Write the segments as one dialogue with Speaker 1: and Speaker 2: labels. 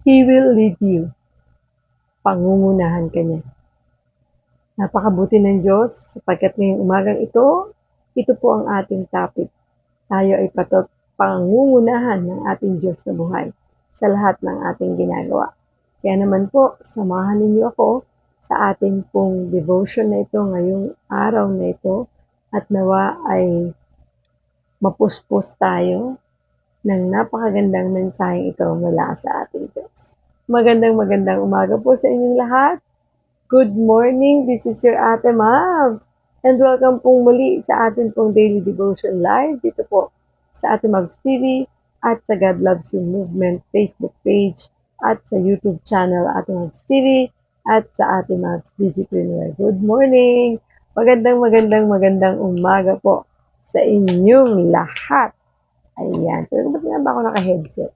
Speaker 1: He will lead you. Pangungunahan ka niya. Napakabuti ng Diyos sapagkat ngayong umagang ito po ang ating topic. Tayo ay pangungunahan ng ating Diyos na buhay sa lahat ng ating ginagawa. Kaya naman po, samahan ninyo ako sa ating pong devotion na ito ngayong araw na ito at nawa ay mapuspos tayo ng napakagandang mensaheng ito mula sa ating Diyos. Magandang umaga po sa inyong lahat. Good morning, this is your Ate Mavs. And welcome pong muli sa ating pong Daily Devotion Live dito po sa Ate Mavs TV at sa God Loves You Movement Facebook page at sa YouTube channel Ate Mavs TV at sa Ate Mavs Digipreneur. Good morning! Magandang umaga po sa inyong lahat. Ayan. So, ba't nga ba ako naka-headset?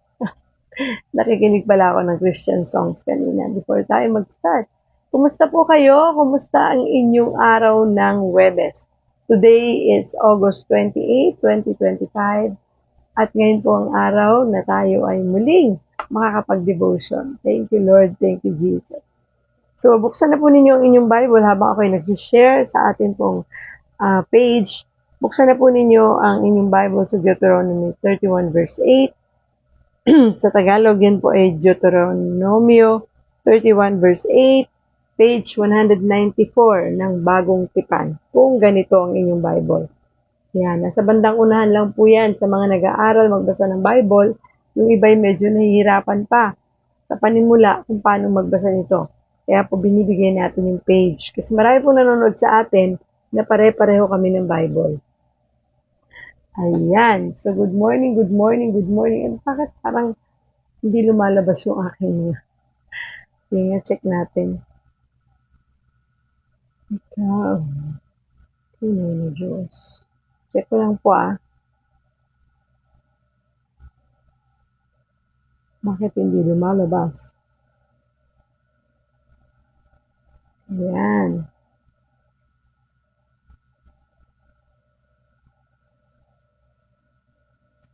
Speaker 1: Nakikinig pala ako ng Christian songs kanina before tayo mag-start. Kumusta po kayo? Kumusta ang inyong araw ng Huwebes? Today is August 28, 2025 at ngayon po ang araw na tayo ay muling makakapag-devotion. Thank you Lord, thank you Jesus. So buksan na po ninyo ang inyong Bible habang ako ay nag-share sa atin pong page. Buksan na po ninyo ang inyong Bible sa Deuteronomy 31 verse 8. Sa Tagalog yan po ay Deuteronomio 31 verse 8. Page 194 ng Bagong Tipan, kung ganito ang inyong Bible. Yan, nasa bandang unahan lang po yan sa mga nag-aaral magbasa ng Bible. Yung iba'y medyo nahihirapan pa sa panimula kung paano magbasa nito. Kaya po binibigay natin yung page. Kasi marami po nanonood sa atin na pare-pareho kami ng Bible. Ayan. So, good morning. And bakit parang hindi lumalabas yung aking Tingnan, check natin. Ikaw. Tingnan na Diyos. Check ko lang po Bakit hindi lumalabas? Ayan.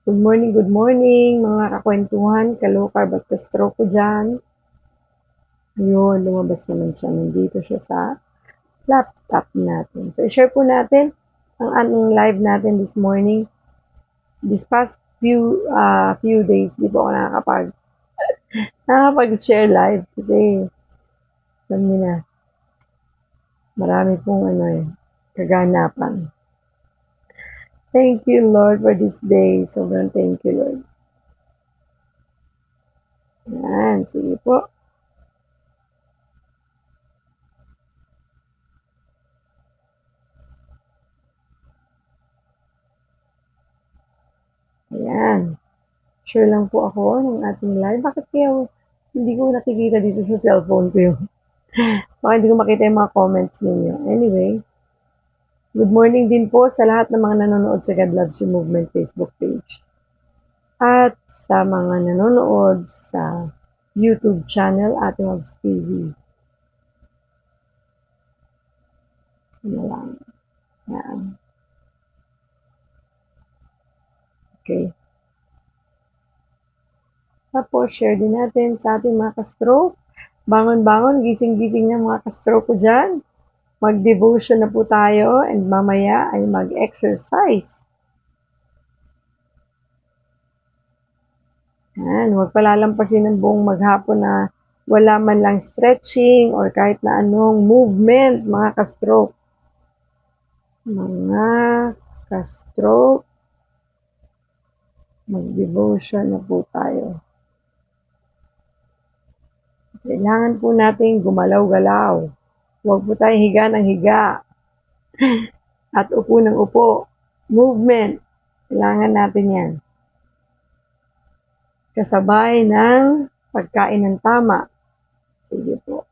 Speaker 1: Good morning, mga kakwentuhan, kalokar, ba't ka-stroke ko dyan? Ayun, lumabas naman siya. Nandito siya sa laptop natin. So, i-share po natin ang anong live natin this morning. This past few days, di po ako nakakapag-share live kasi alam niyo na, marami pong kaganapan. Thank you, Lord, for this day. Sobrang thank you, Lord. Yan, sige po. Ayan. Share lang po ako ng ating live. Bakit kaya hindi ko nakikita dito sa cellphone ko yung baka hindi ko makita yung mga comments ninyo. Anyway, good morning din po sa lahat ng mga nanonood sa God Loves You Movement Facebook page. At sa mga nanonood sa YouTube channel Ate Mavs TV. Sige lang. Yan. Okay. Tapos, share din natin sa ating mga ka-stroke. Bangon, gising-gising ng mga ka-stroke ko dyan. Mag-devotion na po tayo and mamaya ay mag-exercise. Yan, huwag palalampasin ng buong maghapon na wala man lang stretching or kahit na anong movement, mga ka-stroke. Mga ka-stroke, mag-devotion na po tayo. Kailangan po natin gumalaw-galaw. Huwag po tayong higa ng higa. At upo ng upo. Movement. Kailangan natin yan. Kasabay ng pagkain ng tama. Sige po.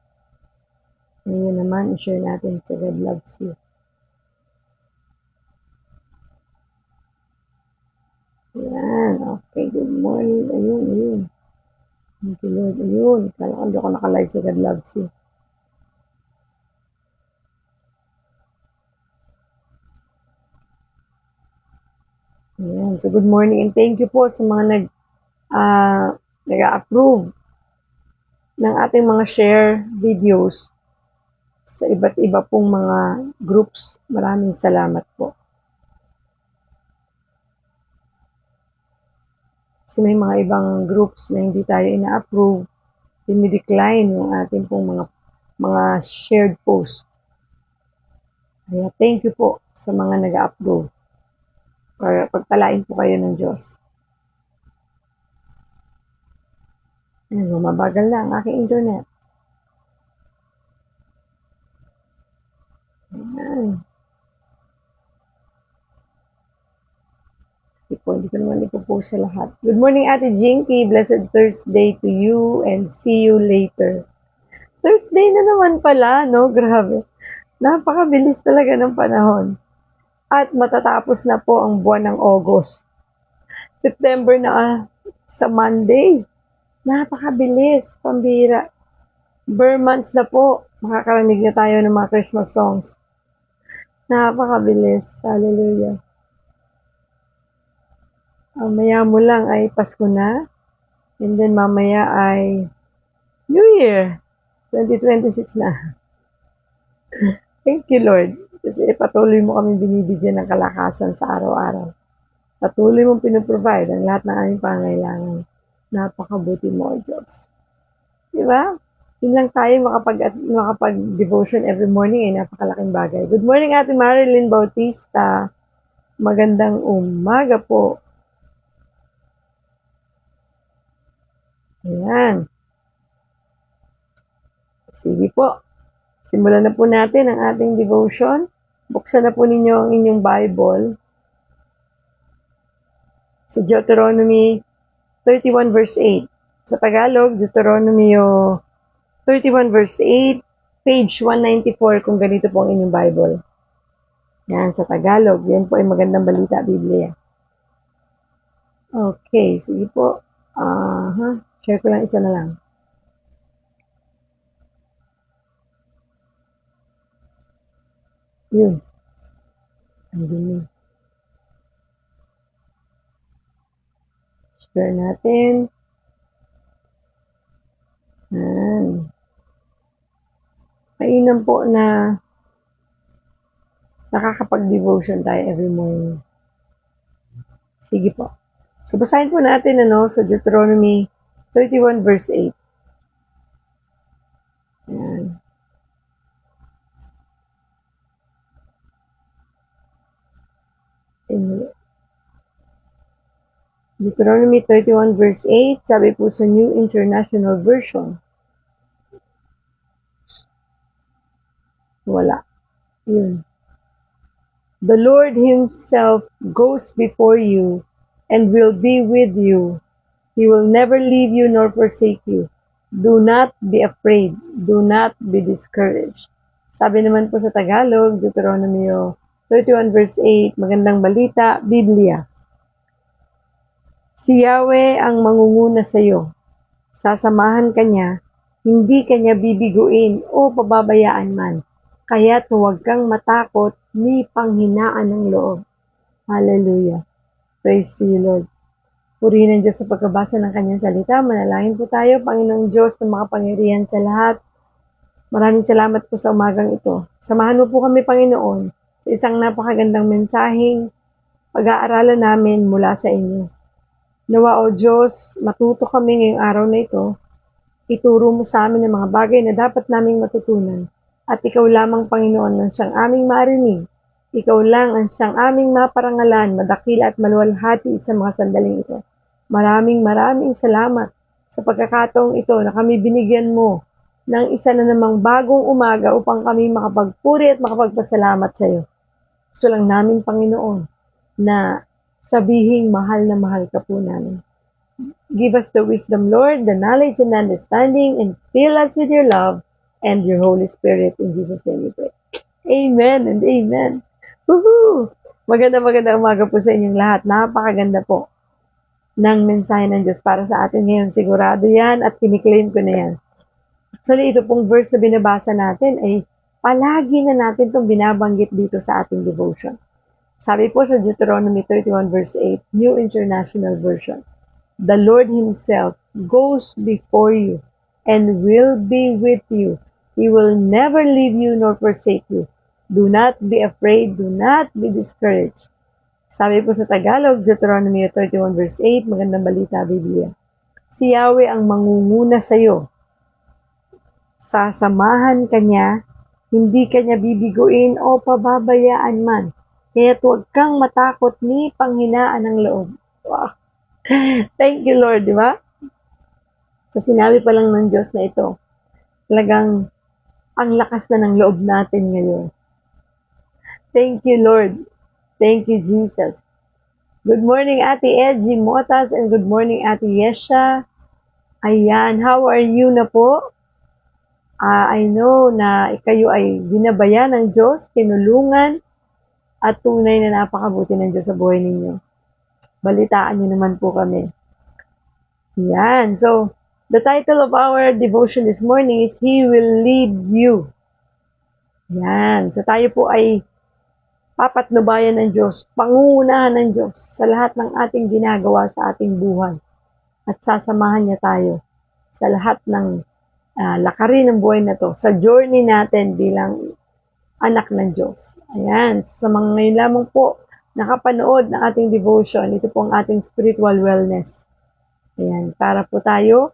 Speaker 1: Ngayon naman, i-share natin sa God Loves You. Yan. Okay, good morning. Ayun. Thank you, Lord. Ayun. Kala ko hindi ako naka-live sa God Loves You. Ayan. So, good morning and thank you po sa mga nag-approve ng ating mga share videos sa iba't iba pong mga groups. Maraming salamat po. Kasi may mga ibang groups na hindi tayo ina-approve, dinidecline yung ating pong mga shared post. Kaya thank you po sa mga nag-approve. Para pagpalain po kayo ng Diyos. Mabagal na ang aking internet. Ayan. Sige po, hindi ko naman ipopost sa lahat. Good morning, Ate Jinky. Blessed Thursday to you and see you later. Thursday na naman pala, no? Grabe. Napakabilis talaga ng panahon. At matatapos na po ang buwan ng August. September na sa Monday. Napakabilis, pambira. Bare months na po. Makakarinig na tayo ng mga Christmas songs. Napakabilis. Hallelujah. Maya mo lang ay Pasko na. And then mamaya ay New Year. 2026 na. Thank you, Lord. Kasi patuloy mo kami binibigyan ng kalakasan sa araw-araw. Patuloy mong pinoprovide ang lahat ng aming pangailangan. Napakabuti mo, O Diyos. Diba? Yun lang tayo makapag-devotion every morning ay napakalaking bagay. Good morning, Ate Marilyn Bautista. Magandang umaga po. Ayan. Sige po. Simulan na po natin ang ating devotion. Buksan na po ninyo ang inyong Bible. Sa Deuteronomy 31 verse 8. Sa Tagalog, Deuteronomy 31 verse 8, page 194 kung ganito po ang inyong Bible. Yan, sa Tagalog. Yan po ay magandang balita, Biblia. Okay, sige po. Share ko lang isa na lang. Yun. Ang dumi. Share natin. Mainam po na nakakapag-devotion tayo every morning. Sige po. So, basahin po natin sa Deuteronomy 31 verse 8. Ayan. Deuteronomy 31 verse 8, sabi po sa New International Version. Wala. Yun. The Lord Himself goes before you and will be with you. He will never leave you nor forsake you. Do not be afraid. Do not be discouraged. Sabi naman po sa Tagalog, Deuteronomy 31 verse 8, magandang balita, Biblia. Si Yahweh ang mangunguna sa iyo. Sasamahan ka niya, hindi ka niya bibiguin o pababayaan man. Kaya't huwag kang matakot ni panghinaan ng loob. Hallelujah. Praise to you, Lord. Purihin ang Diyos sa pagkabasa ng kanyang salita. Manalangin po tayo, Panginoong Diyos na makapangyarihan sa lahat. Maraming salamat po sa umagang ito. Samahan mo po kami, Panginoon, sa isang napakagandang mensaheng pag-aaralan namin mula sa inyo. Nawa, O Diyos, matuto kami ngayong araw na ito. Ituro mo sa amin ang mga bagay na dapat naming matutunan. At ikaw lamang, Panginoon, ang siyang aming marinig. Ikaw lang ang siyang aming maparangalan, madakila at maluwalhati sa mga sandaling ito. Maraming salamat sa pagkakataong ito na kami binigyan mo ng isa na namang bagong umaga upang kami makapagpuri at makapagpasalamat sa iyo. Gusto lang namin, Panginoon, na sabihing mahal na mahal ka po namin. Give us the wisdom, Lord, the knowledge and understanding, and fill us with your love and your Holy Spirit. In Jesus' name we pray. Amen and amen. Woohoo! Maganda umaga po sa inyong lahat. Napakaganda po ng mensahe ng Diyos para sa atin ngayon. Sigurado yan at kiniklaim ko na yan. Actually, ito pong verse na binabasa natin ay palagi na natin itong binabanggit dito sa ating devotion. Sabi po sa Deuteronomy 31 verse 8, New International Version, the Lord Himself goes before you and will be with you. He will never leave you nor forsake you. Do not be afraid, do not be discouraged. Sabi po sa Tagalog, Deuteronomy 31 verse 8, magandang balita, Biblia. Si Yahweh ang mangunguna sa iyo. Sasamahan ka niya, hindi ka niya bibiguin o pababayaan man. Kaya huwag kang matakot ni panghinaan ng loob. Wow. Thank you, Lord, di ba? Sa sinabi pa lang ng Diyos na ito, talagang ang lakas na ng loob natin ngayon. Thank you, Lord. Thank you, Jesus. Good morning, Ate Edgy Motas, and good morning, Ate Yesha. Ayan, how are you na po? I know na kayo ay binabayan ng Diyos, tinulungan, at tunay na napakabuti ng Diyos sa buhay ninyo. Balitaan niyo naman po kami. Yan. So, the title of our devotion this morning is He Will Lead You. Yan. So, tayo po ay papatnubayan ng Diyos, pangunahan ng Diyos sa lahat ng ating ginagawa sa ating buhay. At sasamahan niya tayo sa lahat ng lakarin ng buhay na to, sa journey natin bilang anak ng Diyos. Ayan. So, sa mga ngayon lamang po, nakapanood ng ating devotion, ito po ang ating spiritual wellness. Ayan, para po tayo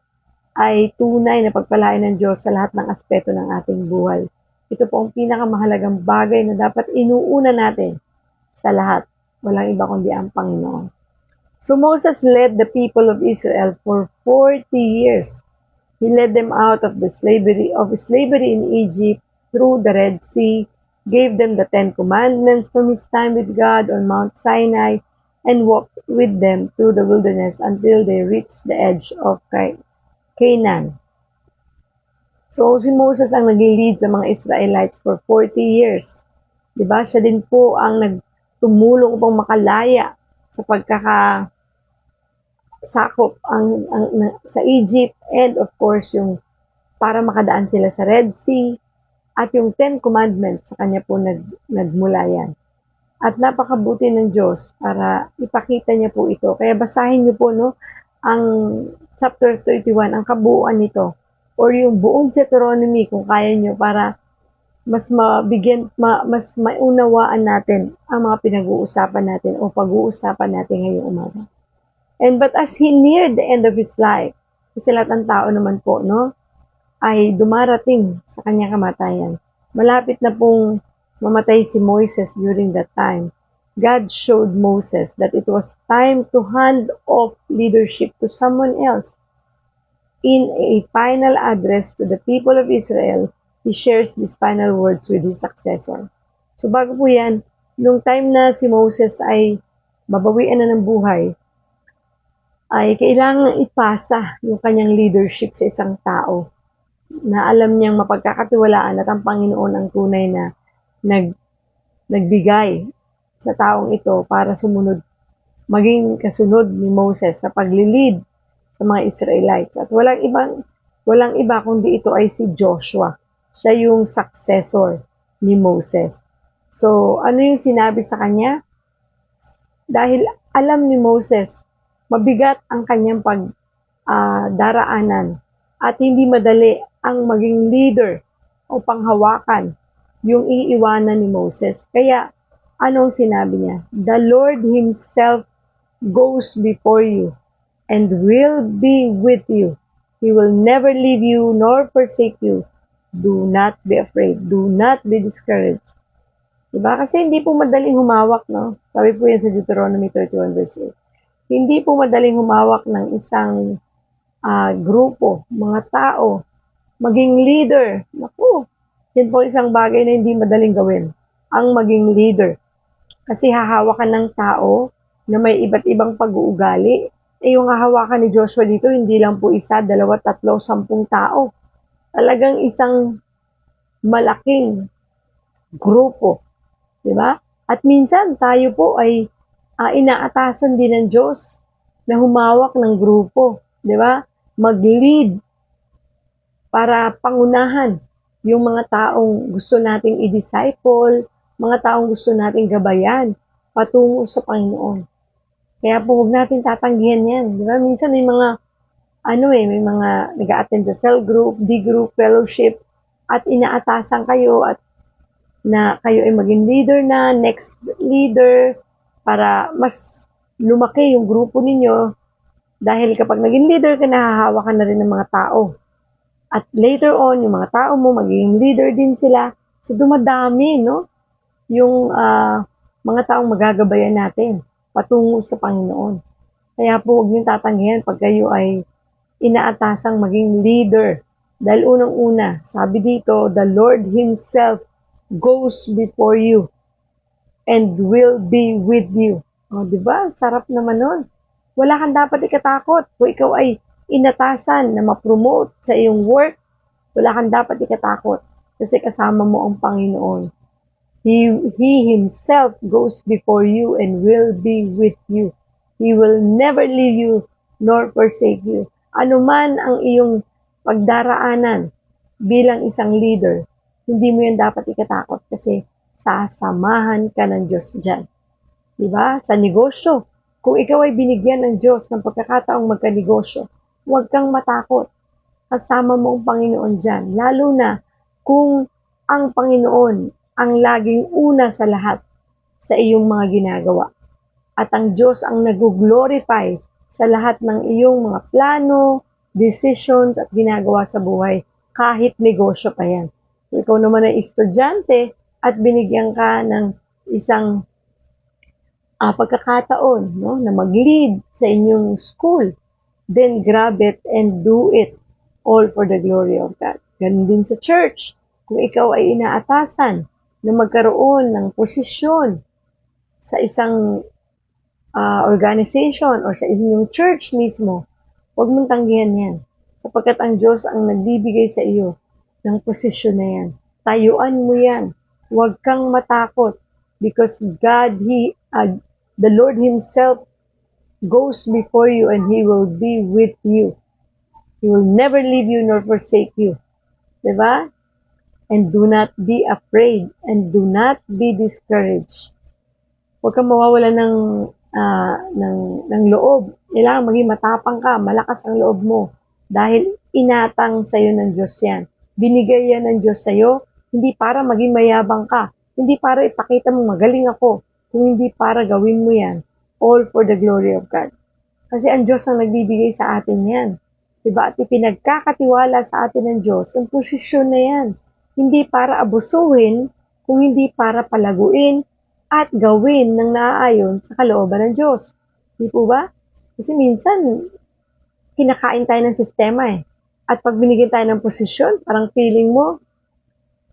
Speaker 1: ay tunay na pagpalain ng Diyos sa lahat ng aspeto ng ating buhay. Ito po ang pinakamahalagang bagay na dapat inuuna natin sa lahat. Walang iba kundi ang Panginoon. So Moses led the people of Israel for 40 years. He led them out of the slavery in Egypt through the Red Sea, gave them the 10 commandments from his time with God on Mount Sinai, and walked with them through the wilderness until they reached the edge of Canaan. So, si Moses ang nag-lead sa mga Israelites for 40 years. Diba? Siya din po ang nagtumulong upang makalaya sa pagkakasakop sa Egypt, and of course, yung para makadaan sila sa Red Sea, at yung 10 commandments sa kanya po nagmula yan. At napakabuti ng Diyos para ipakita niya po ito. Kaya basahin niyo po ang chapter 31, ang kabuuan nito, or yung buong Deuteronomy kung kaya niyo, para mas maunawaan natin ang mga pinag-uusapan natin o pag-uusapan natin ngayong umaga. But as he neared the end of his life, kasi lahat ng tao naman po, ay dumarating sa kanyang kamatayan. Malapit na pong mamatay si Moses during that time. God showed Moses that it was time to hand off leadership to someone else. In a final address to the people of Israel, he shares these final words with his successor. So bago po yan, nung time na si Moses ay babawian na ng buhay, ay kailangan ipasa yung kanyang leadership sa isang tao na alam niyang mapagkakatiwalaan at ang Panginoon ang tunay na nagbigay sa taong ito para maging kasunod ni Moses sa paglilid sa mga Israelites. At walang iba kundi ito ay si Joshua. Siya yung successor ni Moses. So, ano yung sinabi sa kanya? Dahil alam ni Moses, mabigat ang kanyang daraanan at hindi madali ang maging leader o panghawakan yung iiwanan ni Moses. Kaya, anong sinabi niya? The Lord Himself goes before you and will be with you. He will never leave you nor forsake you. Do not be afraid. Do not be discouraged. Diba? Kasi hindi po madaling humawak, no? Sabi po yan sa Deuteronomy 31 verse 8. Hindi po madaling humawak ng isang grupo, mga tao, maging leader. Naku, yan po isang bagay na hindi madaling gawin, ang maging leader. Kasi hahawakan ng tao na may iba't ibang pag-uugali. Yung hahawakan ni Joshua dito, hindi lang po 1, 2, 3, 10 tao. Talagang isang malaking grupo. Diba? At minsan tayo po ay inaatasan din ng Diyos na humawak ng grupo. Diba? Mag-lead para pangunahan yung mga taong gusto nating i-disciple, mga taong gusto nating gabayan patungo sa Panginoon. Kaya po huwag natin tatanggihan yan. Di ba? Minsan may mga may mga nag-a-attend sa cell group, D group, fellowship, at inaatasan kayo at na kayo ay maging leader na, next leader, para mas lumaki yung grupo ninyo. Dahil kapag naging leader ka, nahahawa ka na rin ng mga tao. At later on, yung mga tao mo, magiging leader din sila. So, dumadami, no? Yung mga taong magagabayan natin patungo sa Panginoon. Kaya po, huwag niyong tatanggihan pag kayo ay inaatasang maging leader. Dahil unang-una, sabi dito, the Lord Himself goes before you and will be with you. O, di ba? Sarap naman nun. Wala kang dapat ikatakot. Kung ikaw ay inatasan na ma-promote sa iyong work, wala kang dapat ikatakot kasi kasama mo ang Panginoon. He Himself goes before you and will be with you. He will never leave you nor forsake you. Ano man ang iyong pagdaraanan bilang isang leader, hindi mo yan dapat ikatakot kasi sasamahan ka ng Diyos dyan. Diba? Sa negosyo, kung ikaw ay binigyan ng Diyos ng pagkakataong magkanegosyo, huwag kang matakot. Kasama mo ang Panginoon dyan. Lalo na kung ang Panginoon ang laging una sa lahat sa iyong mga ginagawa. At ang Diyos ang nag-glorify sa lahat ng iyong mga plano, decisions at ginagawa sa buhay, kahit negosyo pa yan. Kung ikaw naman ay estudyante at binigyan ka ng isang pagkakataon, no, na mag-lead sa inyong school, then grab it and do it all for the glory of God. Ganun din sa church. Kung ikaw ay inaatasan na magkaroon ng posisyon sa isang organization or sa inyong church mismo, huwag mong tanggihan yan. Sapagkat ang Diyos ang nagbibigay sa iyo ng posisyon na yan. Tayuan mo yan. Huwag kang matakot because God, the Lord Himself goes before you and He will be with you. He will never leave you nor forsake you. Diba? And do not be afraid and do not be discouraged. Huwag kang mawawala ng loob. Kailangan maging matapang ka, malakas ang loob mo. Dahil inatang sa'yo ng Diyos yan. Binigay yan ng Diyos sa'yo, hindi para maging mayabang ka. Hindi para ipakita mo magaling ako. Kung hindi para gawin mo yan, all for the glory of God. Kasi ang Diyos ang nagbibigay sa atin yan. Diba? At ipinagkakatiwala sa atin ng Diyos ang posisyon na yan. Hindi para abusuhin, kung hindi para palaguin at gawin ng naaayon sa kalooban ng Diyos. Di po ba? Kasi minsan, kinakain tayo ng sistema eh. At pag binigyan tayo ng posisyon, parang feeling mo,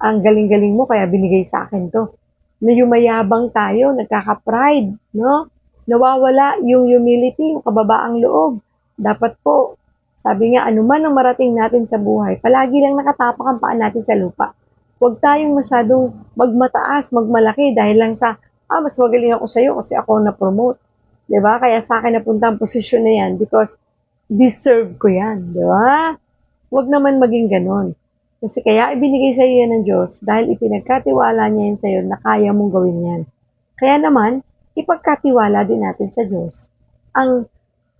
Speaker 1: ang galing-galing mo, kaya binigay sa akin to. Na yumayabang tayo, nagkaka-pride, no? Nawawala yung humility, yung kababaang loob. Dapat po, sabi nga, anuman ang marating natin sa buhay, palagi lang nakatapak ang paa natin sa lupa. Huwag tayong masyadong magmataas, magmalaki dahil lang sa, mas magaling ako sa'yo kasi ako na-promote. Diba? Kaya sa akin napunta ang posisyon na yan because deserve ko yan. Diba? Huwag naman maging ganon. Kasi kaya ibinigay sa iyo yan ng Diyos dahil ipinagkatiwala niya yan sa iyo na kaya mong gawin yan. Kaya naman, ipagkatiwala din natin sa Diyos ang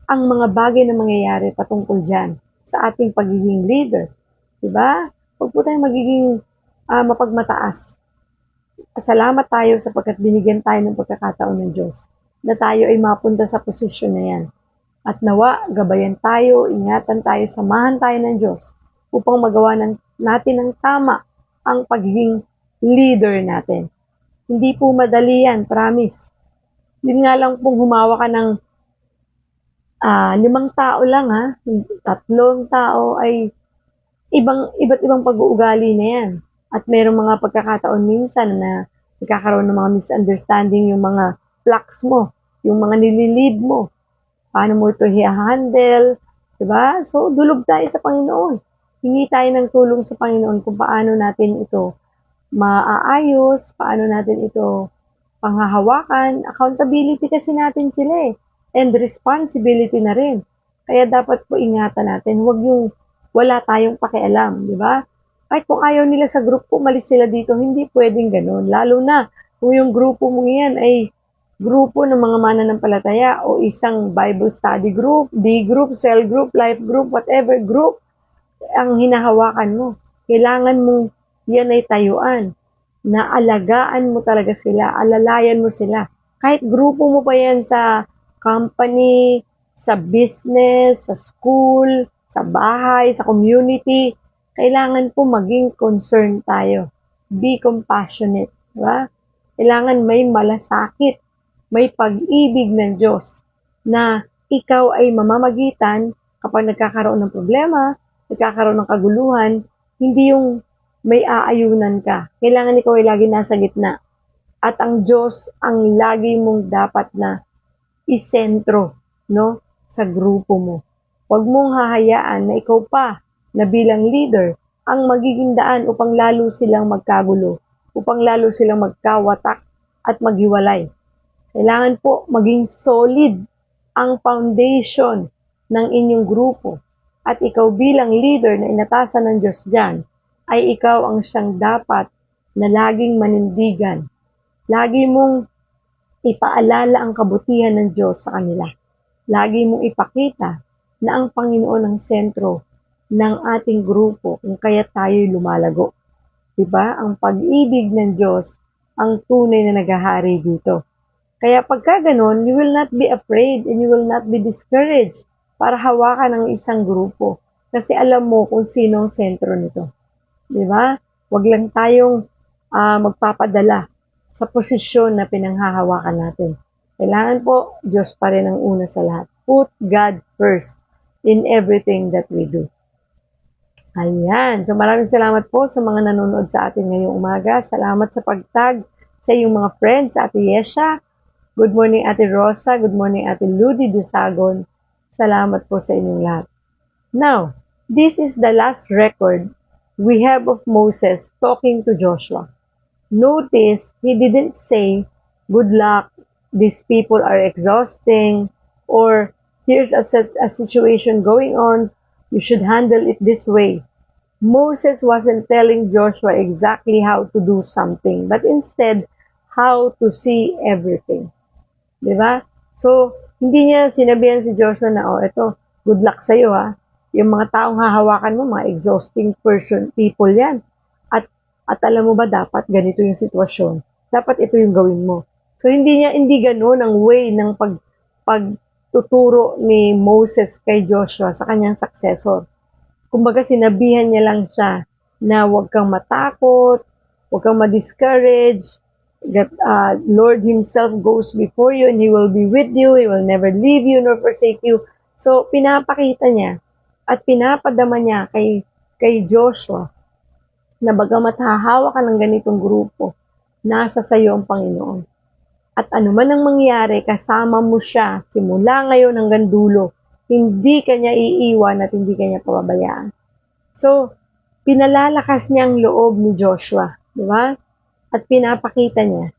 Speaker 1: mga bagay na mangyayari patungkol dyan sa ating pagiging leader. Diba? Huwag po tayong magiging mapagmataas. Salamat tayo sapagkat binigyan tayo ng pagkakataon ng Diyos na tayo ay mapunta sa posisyon na yan. At nawa, gabayan tayo, ingatan tayo, samahan tayo ng Diyos upang magawa natin ng tama ang pagiging leader natin. Hindi po madali yan, promise. Yun nga lang pong humawa ka ng 5 tao lang 3 tao ay iba't ibang pag-uugali na yan. At mayroong mga pagkakataon minsan na nagkakaroon ng mga misunderstanding yung mga flocks mo, yung mga nililid mo. Paano mo ito i-handle? Diba? So, dulog tayo sa Panginoon. Hingi tayo ng tulong sa Panginoon kung paano natin ito maaayos, paano natin ito panghahawakan. Accountability kasi natin sila eh. And responsibility na rin. Kaya dapat po ingatan natin. Huwag yung wala tayong pakialam, di ba? Kahit kung ayaw nila sa grupo, umalis sila dito, hindi pwedeng ganun. Lalo na kung yung grupo mo yan ay grupo ng mga mananampalataya o isang Bible study group, D group, cell group, life group, whatever group ang hinahawakan mo. Kailangan mong yan ay tayuan, na alagaan mo talaga sila, alalayan mo sila. Kahit grupo mo pa yan sa company, sa business, sa school, sa bahay, sa community, kailangan po maging concerned tayo. Be compassionate. Diba? Kailangan may malasakit, may pag-ibig ng Diyos na ikaw ay mamamagitan kapag nagkakaroon ng problema, nagkakaroon ng kaguluhan, hindi yung may aayunan ka. Kailangan ikaw ay lagi nasa gitna. At ang Diyos ang lagi mong dapat na isentro, no, sa grupo mo. Huwag mong hahayaan na ikaw pa na bilang leader ang magiging daan upang lalo silang magkagulo, upang lalo silang magkawatak at maghiwalay. Kailangan po maging solid ang foundation ng inyong grupo. At ikaw bilang leader na inatasan ng Diyos dyan, ay ikaw ang siyang dapat na laging manindigan. Lagi mong ipaalala ang kabutihan ng Diyos sa kanila. Lagi mong ipakita na ang Panginoon ang sentro ng ating grupo kung kaya tayo'y lumalago. Diba? Ang pag-ibig ng Diyos ang tunay na naghahari dito. Kaya pagka ganon, you will not be afraid and you will not be discouraged para hawakan ang isang grupo. Kasi alam mo kung sino ang sentro nito. Diba? Huwag lang tayong magpapadala sa posisyon na pinanghahawakan natin. Kailangan po, Diyos pa rin ang una sa lahat. Put God first in everything that we do. Ayan. So maraming salamat po sa mga nanonood sa atin ngayong umaga. Salamat sa pagtag sa iyong mga friends, Ate Yesha. Good morning, Ate Rosa. Good morning, Ate Ludi Dusagon. Salamat po sa inyong lahat. Now, this is the last record we have of Moses talking to Joshua. Notice, he didn't say, good luck, these people are exhausting, or here's a situation going on, you should handle it this way. Moses wasn't telling Joshua exactly how to do something, but instead, how to see everything. Diba? So, hindi niya sinabihan si Joshua na, oh, ito, good luck sa'yo ha. Yung mga taong hahawakan mo, mga exhausting people yan. At alam mo ba, dapat ganito yung sitwasyon. Dapat ito yung gawin mo. So, hindi ganoon ang way ng pagtuturo ni Moses kay Joshua sa kanyang successor. Kumbaga, sinabihan niya lang siya na huwag kang matakot, huwag kang ma-discourage, that Lord Himself goes before you and He will be with you, He will never leave you nor forsake you. So, pinapakita niya at pinapadama niya kay Joshua na bagamat hahawa ka ng ganitong grupo, nasa sayo ang Panginoon. At anuman ang mangyari, kasama mo siya simula ngayon hanggang dulo. Hindi kanya iiwan at hindi kanya pababayaan. So, pinalalakas niya ang loob ni Joshua, di ba? At pinapakita niya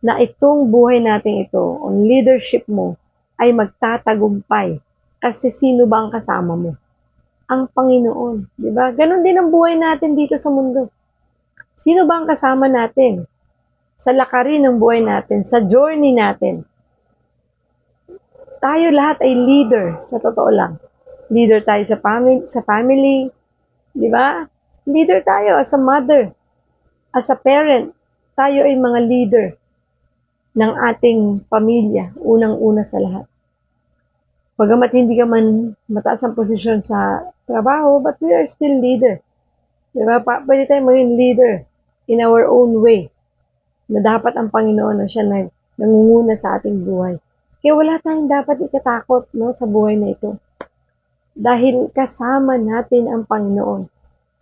Speaker 1: na itong buhay natin ito, ang leadership mo, ay magtatagumpay. Kasi sino ba ang kasama mo? Ang Panginoon, di ba? Ganon din ang buhay natin dito sa mundo. Sino ba ang kasama natin? Sa lakarin ng buhay natin, sa journey natin. Tayo lahat ay leader, sa totoo lang. Leader tayo sa family, di ba? Leader tayo as a mother, as a parent. Tayo ay mga leader ng ating pamilya, unang-una sa lahat. Bagamat hindi ka man mataas ang posisyon sa trabaho, but we are still leader. Diba? Pwede tayo maging leader in our own way. Na dapat ang Panginoon na siya nangunguna sa ating buhay. Kaya wala tayong dapat ikatakot, no, sa buhay na ito. Dahil kasama natin ang Panginoon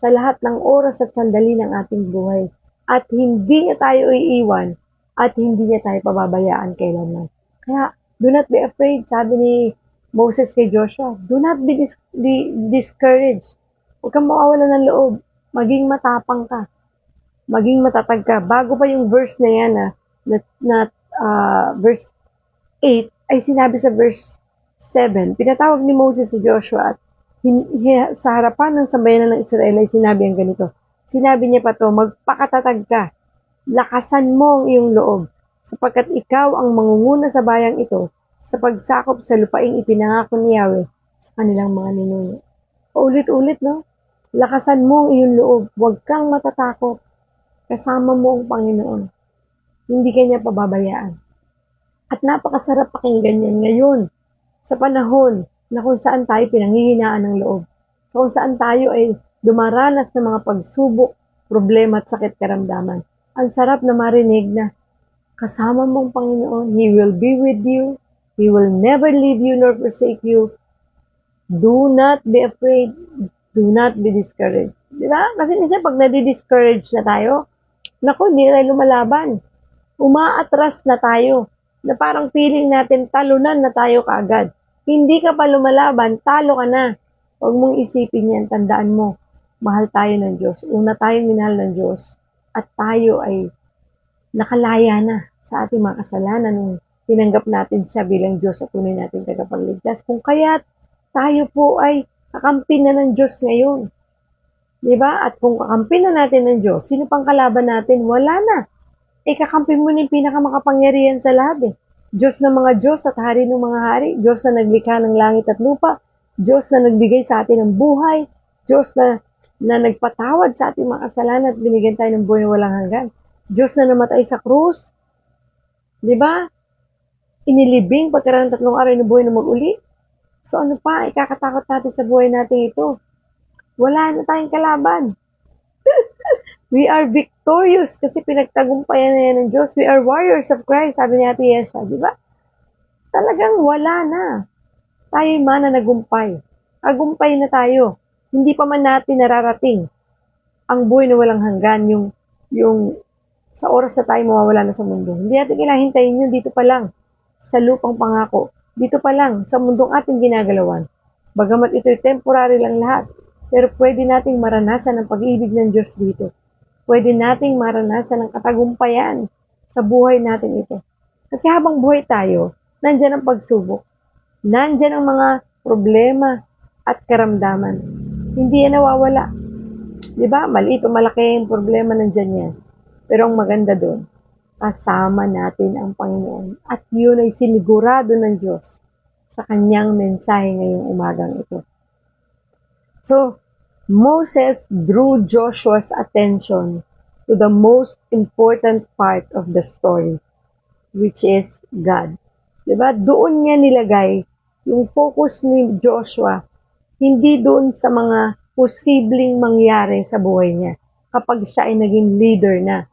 Speaker 1: sa lahat ng oras at sandali ng ating buhay. At hindi niya tayo iiwan at hindi niya tayo pababayaan kailanman. Kaya, do not be afraid, sabi ni Moses kay Joshua, do not be discouraged. Huwag kang mawawala ng loob. Maging matapang ka. Maging matatag ka. Bago pa yung verse na yan, verse 8, ay sinabi sa verse 7, pinatawag ni Moses si Joshua at sa harapan ng sambayanan ng Israel ay sinabi ang ganito. Sinabi niya pa to, magpakatatag ka. Lakasan mo ang iyong loob. sapagkat ikaw ang mangunguna sa bayang ito sa pagsakop sa lupaing ipinangako ni Yahweh sa kanilang mga ninuno. Paulit-ulit, no? Lakasan mo ang iyong loob. Huwag kang matatakot. Kasama mo ang Panginoon. Hindi ka niya pababayaan. At napakasarap pakinggan yan ngayon sa panahon na kung saan tayo pinanghihinaan ng loob. So kung saan tayo ay dumaranas ng mga pagsubok, problema at sakit karamdaman. Ang sarap na marinig na kasama mo ang Panginoon. He will be with you. He will never leave you nor forsake you. Do not be afraid. Do not be discouraged. Di ba? Kasi minsan pag nadi-discourage na tayo, naku, hindi tayo lumalaban. Umaatras na tayo. Na parang feeling natin talunan na tayo kaagad. Hindi ka pa lumalaban, talo ka na. Huwag mong isipin yan, tandaan mo. Mahal tayo ng Diyos. Una tayong minahal ng Diyos. At tayo ay nakalaya na sa ating mga kasalanan nung tinanggap natin siya bilang Diyos at tunay natin tagapagligtas. Kung kaya't tayo po ay kakampi na ng Diyos ngayon. Diba? At kung kakampi na natin ng Diyos, sino pang kalaban natin? Wala na. Kakampi mo na yung pinakamakapangyarihan sa lahat eh. Diyos ng mga Diyos at Hari ng mga hari. Diyos na naglikha ng langit at lupa. Diyos na nagbigay sa atin ng buhay. Diyos na nagpatawad sa ating mga kasalanan at binigyan tayo ng buhay na walang hanggan. Diyos na namatay sa krus. Diba? Inilibing pagkaraan 3 araw na buhay na mag-uli. So ano pa, ikakatakot natin sa buhay natin ito. Wala na tayong kalaban. We are victorious kasi pinagtagumpayan na yan ng Diyos. We are warriors of Christ, sabi ni Ate Yesha, di ba? Talagang wala na. Tayo'y mananagumpay. Agumpay na tayo. Hindi pa man natin nararating ang buhay na walang hanggan, yung sa oras na tayo mawawala na sa mundo. Hindi natin kailangan hintayin yun dito pa lang, sa lupang pangako. Dito pa lang, sa mundong ating ginagalawan. Bagamat ito'y temporary lang lahat, pero pwede nating maranasan ang pag-ibig ng Diyos dito. Pwede nating maranasan ang katagumpayan sa buhay natin ito. Kasi habang buhay tayo, nandyan ang pagsubok. Nandyan ang mga problema at karamdaman. Hindi yan nawawala. Diba? Maliit o malaki yung problema, nandyan yan. Pero ang maganda doon, kasama natin ang Panginoon. At yun ay sinigurado ng Diyos sa kanyang mensahe ngayong umagang ito. So, Moses drew Joshua's attention to the most important part of the story, which is God. Diba? Doon niya nilagay yung focus ni Joshua, hindi doon sa mga posibleng mangyari sa buhay niya kapag siya ay naging leader na.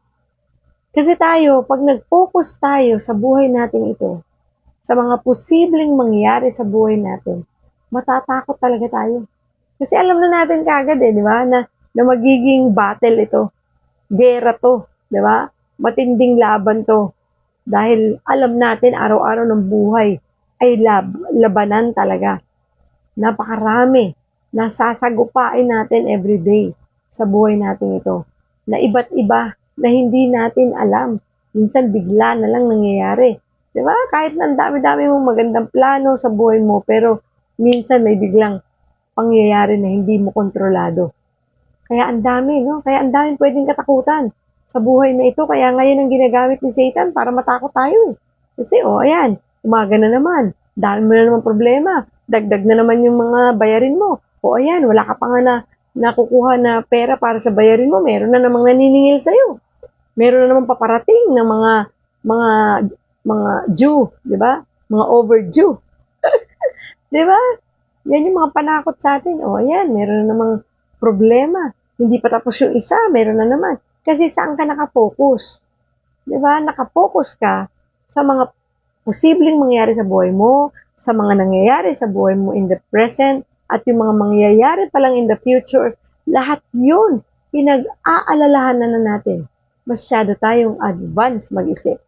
Speaker 1: Kasi tayo, pag nag-focus tayo sa buhay natin ito, sa mga posibleng mangyari sa buhay natin, matatakot talaga tayo. Kasi alam na natin kagad di ba, na magiging battle ito. Gera to, di ba? Matinding laban to. Dahil alam natin araw-araw ng buhay ay labanan talaga. Napakarami. Nasasagupain natin everyday sa buhay natin ito. Na iba't iba na hindi natin alam. Minsan bigla na lang nangyayari. Di ba? Kahit na ang dami-dami mong magandang plano sa buhay mo, pero minsan may biglang pangyayari na hindi mo kontrolado. Kaya ang dami, no? Kaya ang daming pwedeng katakutan sa buhay na ito. Kaya ngayon ang ginagamit ni Satan para matakot tayo. Kasi, ayan, umaga na naman. Dami mo na naman problema. Dagdag na naman yung mga bayarin mo. Ayan, wala ka pa nga nakukuha na pera para sa bayarin mo. Meron na namang naniningil sa'yo. Meron na namang paparating ng mga due, di ba? Mga overdue. Di ba? Yan yung mga panakot sa atin. Ayan, meron na namang problema. Hindi pa tapos yung isa, meron na naman. Kasi saan ka nakafocus? Diba? Nakafocus ka sa mga posibleng mangyari sa buhay mo, sa mga nangyayari sa buhay mo in the present, at yung mga mangyayari pa lang in the future. Lahat yun, pinag-aalalahan na natin. Masyado tayong advance mag-isip.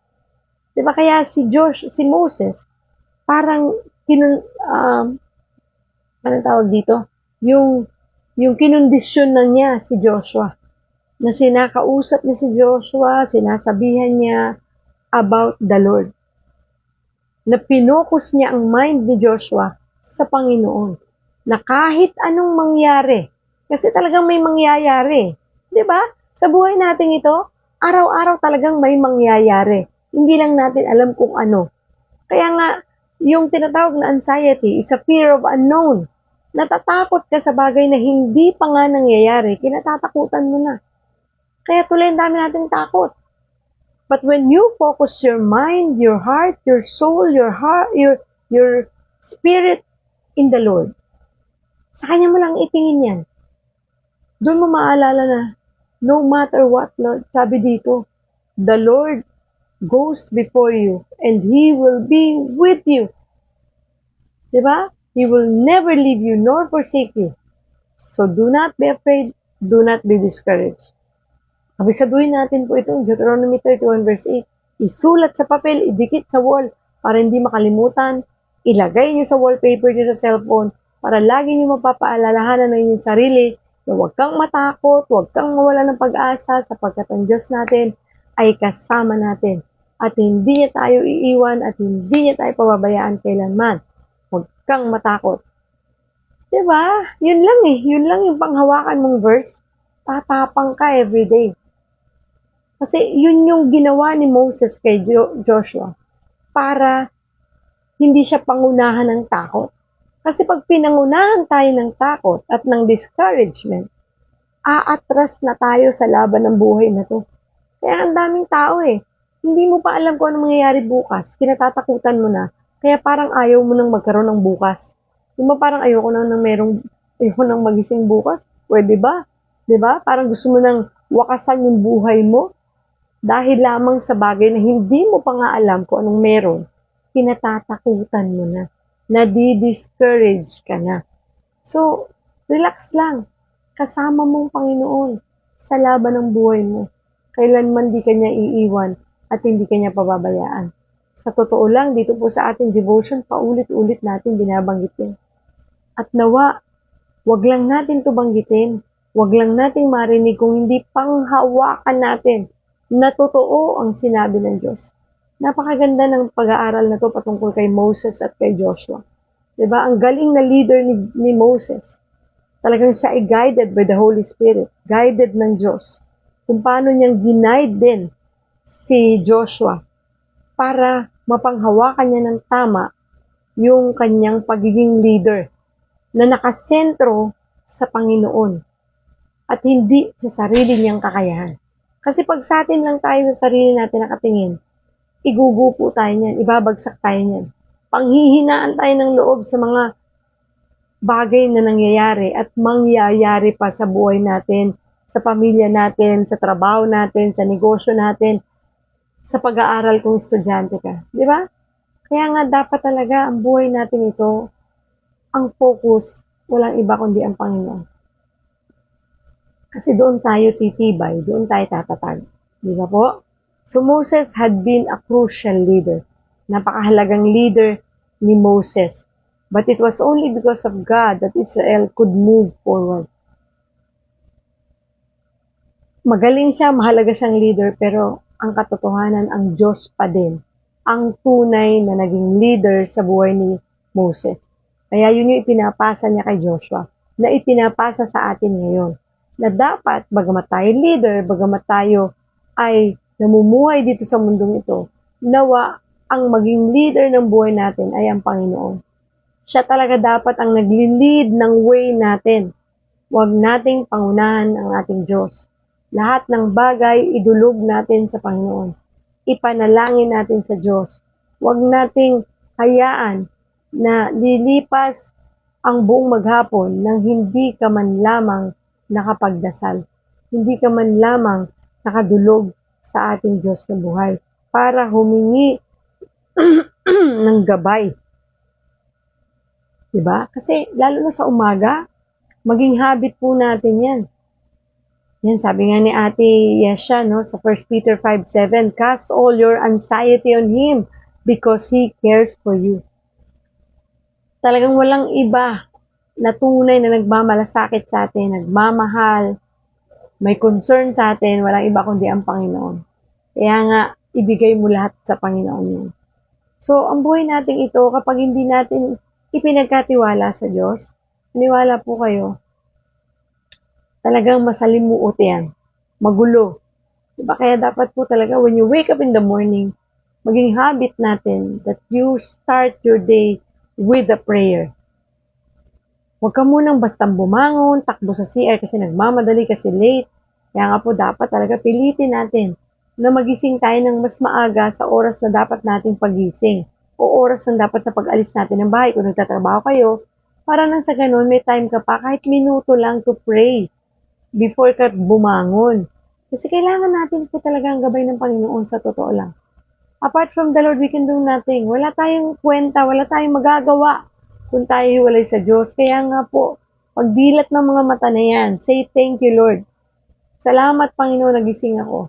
Speaker 1: Diba? Kaya si Moses, parang anong tawag dito? Yung kinondisyon na niya si Joshua. Na sinakausap niya si Joshua, sinasabihan niya about the Lord. Na pinokus niya ang mind ni Joshua sa Panginoon. Na kahit anong mangyari, kasi talagang may mangyayari. Di ba? Sa buhay natin ito, araw-araw talagang may mangyayari. Hindi lang natin alam kung ano. Kaya nga, yung tinatawag na anxiety is a fear of unknown. Natatakot ka sa bagay na hindi pa nga nangyayari, kinatatakutan mo na. Kaya tuloy ang dami nating takot. But when you focus your mind, your heart, your soul, your spirit in the Lord, sa Kanya mo lang itingin yan. Doon mo maalala na, no matter what, Lord, sabi dito, the Lord goes before you and He will be with you. Diba? He will never leave you nor forsake you. So do not be afraid, do not be discouraged. Abisaduhin natin po itong Deuteronomy 31 verse 8. Isulat sa papel, idikit sa wall para hindi makalimutan. Ilagay niyo sa wallpaper niyo sa cellphone para lagi niyo mapapaalalahanan ng inyong sarili na huwag kang matakot, huwag kang mawala ng pag-asa sapagkat ang Diyos natin ay kasama natin. At hindi niya tayo iiwan at hindi niya tayo pababayaan kailanman. Huwag kang matakot. Diba? Yun lang eh. Yun lang yung panghawakan mong verse. Tatapang ka everyday. Kasi yun yung ginawa ni Moses kay Joshua para hindi siya pangunahan ng takot. Kasi pag pinangunahan tayo ng takot at ng discouragement, aatras na tayo sa laban ng buhay na to. Kaya ang daming tao eh. Hindi mo pa alam kung ano mangyayari bukas. Kinatatakutan mo na. Kaya parang ayaw mo nang magkaroon ng bukas. Di ba parang ayoko nang magising bukas? Pwede ba? Di ba? Parang gusto mo nang wakasan yung buhay mo dahil lamang sa bagay na hindi mo pa nga alam kung anong meron. Kinatatakutan mo na. Nadi-discourage ka na. So, relax lang. Kasama mong Panginoon sa laban ng buhay mo. Kailanman di kanya iiwan at hindi kanya pababayaan. Sa totoo lang, dito po sa ating devotion, paulit-ulit natin binabanggit yan. At nawa, wag lang natin to banggitin. Wag lang nating marinig kung hindi panghawakan natin na totoo ang sinabi ng Diyos. Napakaganda ng pag-aaral na to patungkol kay Moses at kay Joshua. Diba? Ang galing na leader ni Moses. Talagang siya ay guided by the Holy Spirit. Guided ng Diyos. Kung paano niyang ginaid din si Joshua para mapanghawakan niya ng tama yung kanyang pagiging leader na nakasentro sa Panginoon at hindi sa sarili niyang kakayahan. Kasi pag sa atin lang tayo sa sarili natin nakatingin, igugupo tayo niyan, ibabagsak tayo niyan. Panghihinaan tayo ng loob sa mga bagay na nangyayari at mangyayari pa sa buhay natin, sa pamilya natin, sa trabaho natin, sa negosyo natin, sa pag-aaral kung estudyante ka. Di ba? Kaya nga dapat talaga ang buhay natin ito, ang focus, walang iba kundi ang Panginoon. Kasi doon tayo titibay, doon tayo tatatag. Di ba po? So Moses had been a crucial leader. Napakahalagang leader ni Moses. But it was only because of God that Israel could move forward. Magaling siya, mahalaga siyang leader, pero ang katotohanan, ang Diyos pa din ang tunay na naging leader sa buhay ni Moses. Kaya yun yung ipinapasa niya kay Joshua, na ipinapasa sa atin ngayon. Na dapat, bagamat tayo leader, bagamat tayo ay namumuhay dito sa mundong ito, nawa ang maging leader ng buhay natin ay ang Panginoon. Siya talaga dapat ang nagli-lead ng way natin. Huwag nating pangunahan ang ating Diyos. Lahat ng bagay, idulog natin sa Panginoon. Ipanalangin natin sa Diyos. Huwag nating hayaan na lilipas ang buong maghapon nang hindi ka man lamang nakapagdasal. Hindi ka man lamang nakadulog sa ating Diyos na buhay para humingi ng gabay. Diba? Kasi lalo na sa umaga, maging habit po natin yan. Yan, sabi nga ni Ate Yesha, no, sa 1 Peter 5:7, cast all your anxiety on Him because He cares for you. Talagang walang iba na tunay na nagmamalasakit sa atin, nagmamahal, may concern sa atin, walang iba kundi ang Panginoon. Kaya nga, ibigay mo lahat sa Panginoon yun. So, ang buhay natin ito, kapag hindi natin ipinagkatiwala sa Diyos, niwala po kayo, talagang masalimuot yan. Magulo. Diba? Kaya dapat po talaga, when you wake up in the morning, maging habit natin that you start your day with a prayer. Huwag ka munang bastang bumangon, takbo sa CR kasi nagmamadali kasi late. Kaya nga po dapat talaga pilitin natin na magising tayo ng mas maaga sa oras na dapat nating pagising o oras na dapat na pag-alis natin ng bahay kung nagtatrabaho kayo para nang sa ganun may time ka pa kahit minuto lang to pray before ka bumangon. Kasi kailangan natin po talaga ang gabay ng Panginoon sa totoo lang. Apart from the Lord, we can do nothing. Wala tayong kwenta, wala tayong magagawa kung tayo hiwalay sa Diyos. Kaya nga po, pagdilat ng mga mata na yan, say thank you Lord. Salamat Panginoon, nagising ako.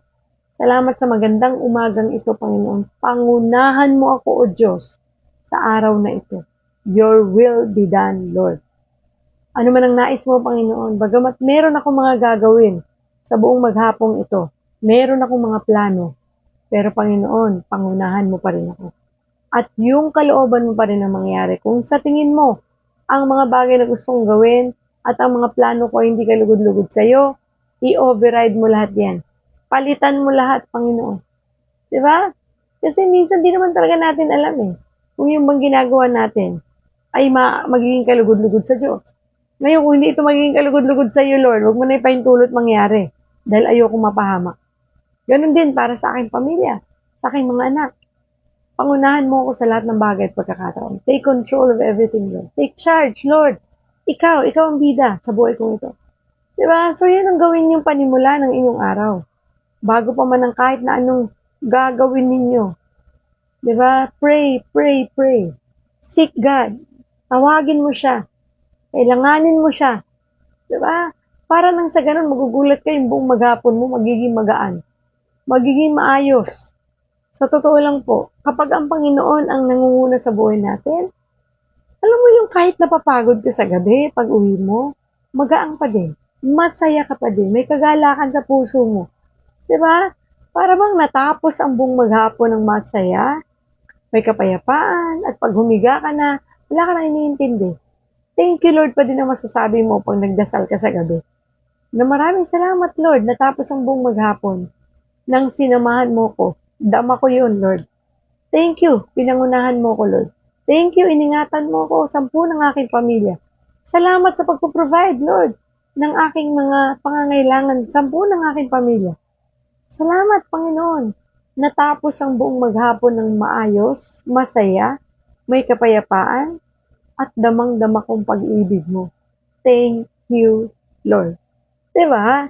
Speaker 1: Salamat sa magandang umagang ito Panginoon. Pangunahan mo ako o Diyos sa araw na ito. Your will be done Lord. Ano man ang nais mo Panginoon, bagamat meron akong mga gagawin sa buong maghapong ito, meron akong mga plano, pero Panginoon, pangunahan mo pa rin ako. At yung kalooban mo pa rin ang mangyari. Kung sa tingin mo, ang mga bagay na gustong gawin at ang mga plano ko hindi kalugod-lugod sa'yo, i-override mo lahat yan. Palitan mo lahat, Panginoon. Diba? Kasi minsan di naman talaga natin alam kung yung bang ginagawa natin ay magiging kalugod-lugod sa Diyos. Ngayon, kung hindi ito magiging kalugod-lugod sa iyo, Lord, huwag mo na ipahintulot mangyari dahil ayoko mapahamak. Ganon din para sa aking pamilya, sa aking mga anak. Pangunahan mo ako sa lahat ng bagay at pagkakataon. Take control of everything, Lord. Take charge, Lord. Ikaw ang bida sa buhay kong ito. Diba? So, yan ang gawin yung panimula ng inyong araw. Bago pa man ang kahit na anong gagawin ninyo. Diba? Pray, pray, pray. Seek God. Tawagin mo siya. Kailanganin mo siya. Diba? Para nang sa ganun, magugulat kayo yung buong maghapon mo, magiging magaan. Magiging maayos. Sa totoo lang po, kapag ang Panginoon ang nangunguna sa buhay natin, alam mo yung kahit napapagod ka sa gabi, pag uwi mo, magaang pa din. Masaya ka pa din. May kagalakan sa puso mo. Diba? Para bang natapos ang buong maghapon ng masaya, may kapayapaan, at pag humiga ka na, wala ka na iniintindi. Thank you Lord pa din ang masasabi mo pag nagdasal ka sa gabi. Na maraming salamat Lord, natapos ang buong maghapon. Nang sinamahan mo ko, dama ko yun Lord. Thank you, pinangunahan mo ko Lord. Thank you, iningatan mo ko, 10 ng aking pamilya. Salamat sa pagpo-provide Lord ng aking mga pangangailangan, 10 ng aking pamilya. Salamat Panginoon, natapos ang buong maghapon ng maayos, masaya, may kapayapaan, at damang-dama kong pag-ibig mo. Thank you, Lord. Diba?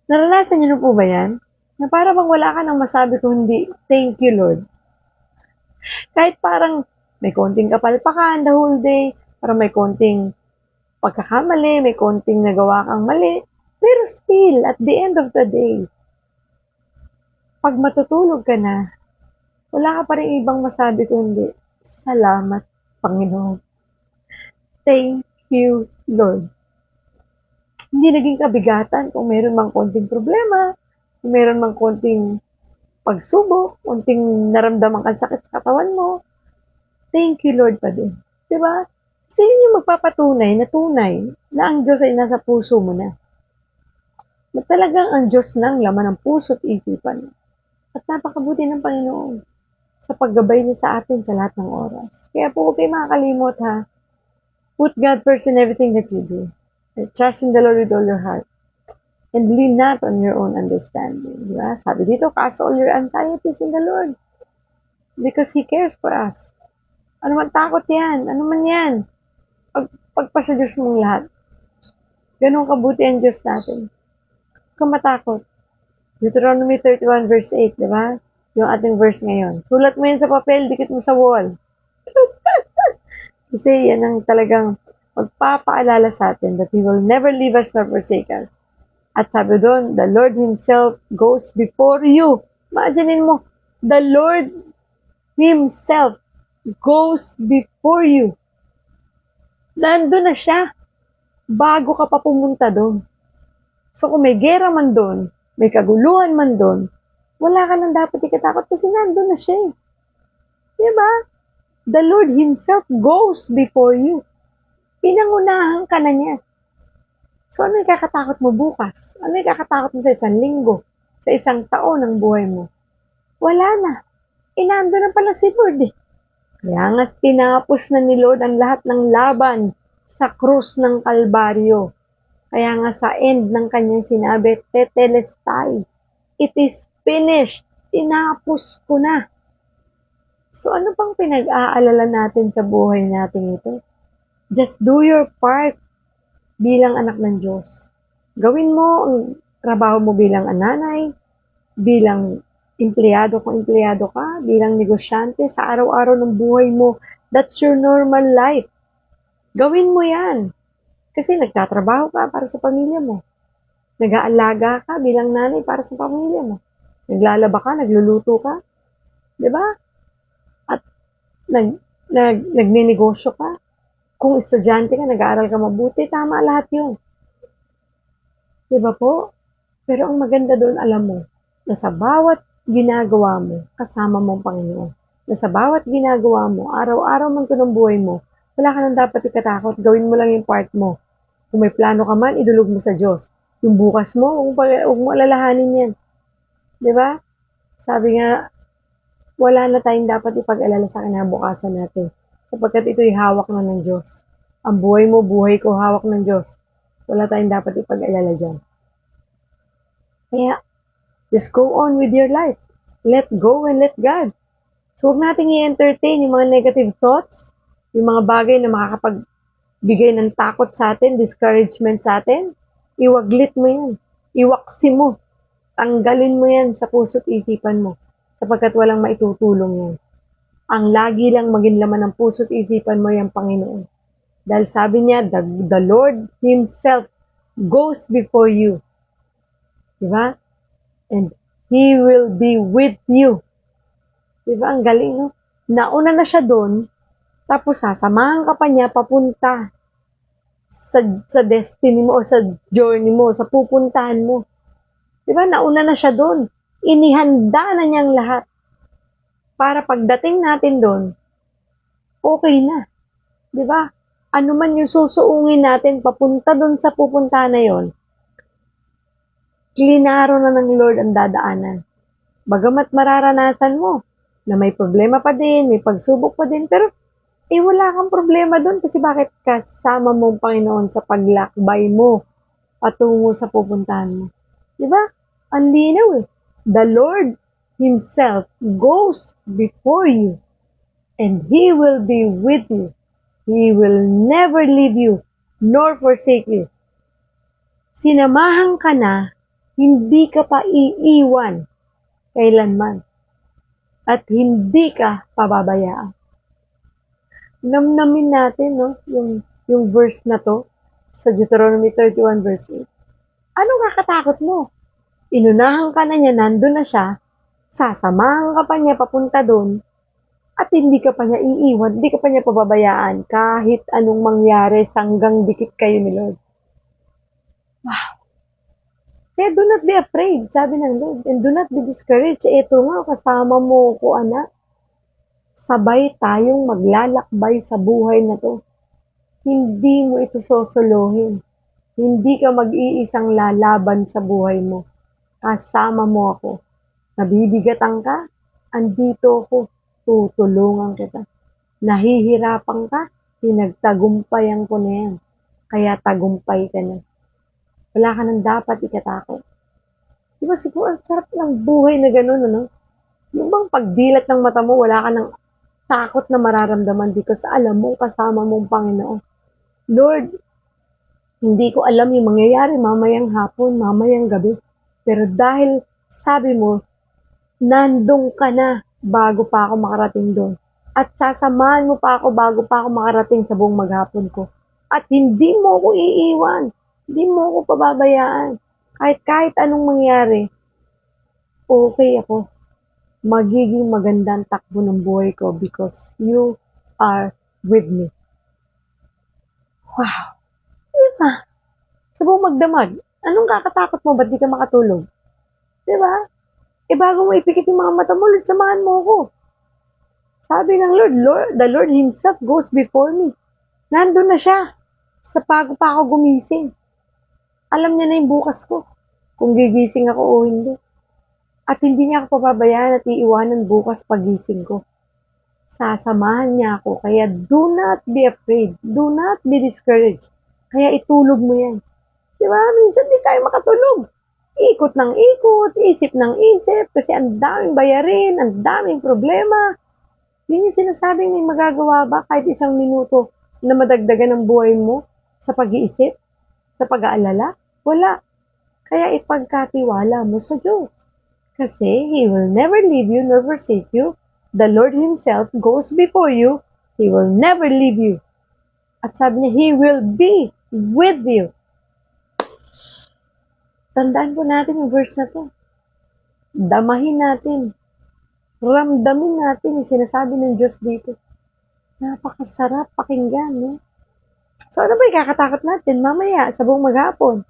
Speaker 1: Naranasan niyo na po ba yan? Na para bang wala ka nang masabi kung hindi, thank you, Lord. Kahit parang may konting kapalpakan the whole day, parang may konting pagkakamali, may konting nagawa kang mali, pero still, at the end of the day, pag matutulog ka na, wala ka pa rin ibang masabi kundi, salamat, Panginoon. Thank you, Lord. Hindi naging kabigatan kung meron mang konting problema, kung meron mang konting pagsubok, konting naramdaman kang sakit sa katawan mo. Thank you, Lord pa din. Diba? Kasi yun yung magpapatunay na tunay na ang Diyos ay nasa puso mo na. Na talagang ang Diyos nang laman ng puso at isipan. At napakabuti ng Panginoon sa paggabay niya sa atin sa lahat ng oras. Kaya po huwag kayo makakalimot ha. Put God first in everything that you do. Trust in the Lord with all your heart. And lean not on your own understanding. Diba? Sabi dito, cast all your anxieties in the Lord. Because He cares for us. Ano man takot yan? Ano man yan? Pagpasa Diyos mong lahat. Ganun kabuti ang Diyos natin. Huwag kang matakot. Deuteronomy 31 verse 8, diba? Yung ating verse ngayon. Sulat mo yan sa papel, dikit mo sa wall. Kasi yan ang talagang magpapaalala sa atin that He will never leave us nor forsake us. At sabi doon, the Lord Himself goes before you. Imaginin mo, the Lord Himself goes before you. Nandun na siya bago ka pa pumunta doon. So kung may gera man doon, may kaguluhan man doon, wala ka nang dapat ikatakot kasi nandun na siya. Diba? The Lord Himself goes before you. Pinangunahan ka na niya. So ano yung kakatakot mo bukas? Ano yung kakatakot mo sa isang linggo? Sa isang taon ng buhay mo? Wala na. nando na pala si Lord eh. Kaya nga tinapos na ni Lord ang lahat ng laban sa krus ng Kalbaryo. Kaya nga sa end ng kanyang sinabi, Tetelestai, it is finished. Tinapos ko na. So ano pang pinag-aalala natin sa buhay natin ito? Just do your part bilang anak ng Diyos. Gawin mo ang trabaho mo bilang nanay, bilang empleyado kung empleyado ka, bilang negosyante sa araw-araw ng buhay mo. That's your normal life. Gawin mo yan. Kasi nagtatrabaho ka para sa pamilya mo. Nag-aalaga ka bilang nanay para sa pamilya mo. Naglalaba ka, nagluluto ka. Diba? At nagnenegosyo ka. Kung estudyante ka, nag-aaral ka mabuti, tama lahat yun. Diba po? Pero ang maganda doon, alam mo, na sa bawat ginagawa mo, kasama mo ang Panginoon. Na sa bawat ginagawa mo, araw-araw man ito ng buhay mo, wala ka nang dapat ikatakot, gawin mo lang yung part mo. Kung may plano ka man, idulog mo sa Diyos. Yung bukas mo, huwag mo alalahanin yan. Diba? Sabi nga, wala na tayong dapat ipag-alala sa kinabukasan natin. Sapagkat ito'y hawak na ng Diyos. Ang buhay mo, buhay ko, hawak ng Diyos. Wala tayong dapat ipag-alala dyan. Kaya, just go on with your life. Let go and let God. So, huwag nating i-entertain yung mga negative thoughts, yung mga bagay na makakapagbigay ng takot sa atin, discouragement sa atin. Iwaglit mo yan. Iwaksi mo. Tanggalin mo yan sa puso't isipan mo. Sapagkat walang maitutulong yan. Ang lagi lang maging laman ng puso't isipan mo yung Panginoon. Dahil sabi niya, the Lord Himself goes before you. Diba? And He will be with you. Diba? Ang galing, no? Nauna na siya doon, tapos sasamahan ka pa niya papunta sa destiny mo o sa journey mo, sa pupuntahan mo. Diba? Nauna na siya doon. Inihanda na niyang lahat. Para pagdating natin doon, okay na. Diba? Ano man yung susuungin natin papunta doon sa pupuntahan na yon, klinaro na ng Lord ang dadaanan. Bagamat mararanasan mo na may problema pa din, may pagsubok pa din, pero wala kang problema doon kasi bakit kasama mo ang Panginoon sa paglakbay mo patungo sa pupuntahan mo. Diba? Ang linaw eh. The Lord Himself goes before you and He will be with you. He will never leave you nor forsake you. Sinamahan ka na, hindi ka pa iiwan kailanman. At hindi ka pababayaan. Namnamin natin, no, yung verse na to sa Deuteronomy 31 verse 8. Anong kakatakot mo? Inunahan ka na niya, nandun na siya, sasamahan ka pa niya papunta doon, at hindi ka pa niya iiwan, hindi ka pa niya pababayaan kahit anong mangyari hanggang dikit kayo ni Lord. Wow! Kaya do not be afraid, sabi ng Lord, and do not be discouraged. Ito nga, kasama mo ko, anak. Sabay tayong maglalakbay sa buhay na to. Hindi mo ito sosolohin. Hindi ka mag-iisang lalaban sa buhay mo. Kasama mo ako. Nabibigatan ka, andito ako. Tutulungan kita. Nahihirapan ka, pinagtagumpayan ko na yan. Kaya tagumpay ka na. Wala ka nang dapat ikatakot. Diba siguro ang sarap ng buhay na gano'n, ano? Yung bang pagdilat ng mata mo, wala ka nang takot na mararamdaman because alam mo, kasama mong Panginoon. Lord, hindi ko alam yung mangyayari mamayang hapon, mamayang gabi. Pero dahil sabi mo, nandun ka na bago pa ako makarating doon. At sasamahan mo pa ako bago pa ako makarating sa buong maghapon ko. At hindi mo ako iiwan. Hindi mo ako pababayaan. Kahit anong mangyari, okay ako. Magiging magandang takbo ng buhay ko because you are with me. Wow! Diba? Sa buong magdamag, anong kakatakot mo? Ba't di ka makatulog? Diba? Bago mo ipikit yung mga mata mo, Lord, samahan mo ako. Sabi ng Lord, the Lord Himself goes before me. Nandun na siya. Sa bago pa ako gumising. Alam niya na yung bukas ko. Kung gigising ako o hindi. At hindi niya ako pababayaan at iiwanan bukas pagising ko. Sasamahan niya ako. Kaya do not be afraid. Do not be discouraged. Kaya itulog mo yan. Di ba? Minsan di tayo makatulog. Ikot ng ikot, isip ng isip, kasi ang daming bayarin, ang daming problema. Yun yung sinasabing may magagawa ba kahit isang minuto na madagdagan ang buhay mo sa pag-iisip, sa pag-aalala? Wala. Kaya ipagkatiwala mo sa Diyos. Kasi He will never leave you nor forsake you. The Lord Himself goes before you. He will never leave you. At sabi niya, He will be with you. Tandaan po natin yung verse na to. Damahin natin. Ramdamin natin yung sinasabi ng Diyos dito. Napakasarap pakinggan, no? So ano ba ikakatakot natin mamaya sa buong maghapon?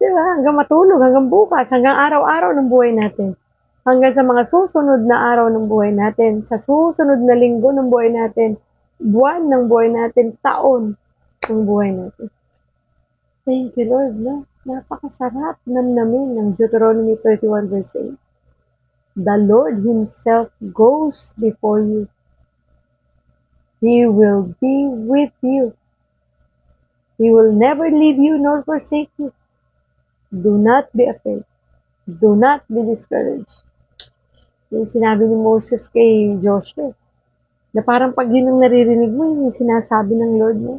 Speaker 1: Diba? Hanggang matulog, hanggang bukas, hanggang araw-araw ng buhay natin. Hanggang sa mga susunod na araw ng buhay natin, sa susunod na linggo ng buhay natin, buwan ng buhay natin, taon ng buhay natin. Thank you, Lord, no? Napakasarap namnamin ng Deuteronomy 31 verse 8. The Lord Himself goes before you. He will be with you. He will never leave you nor forsake you. Do not be afraid. Do not be discouraged. Yung sinabi ni Moses kay Joshua, na parang pag yun ang naririnig mo, yung sinasabi ng Lord mo,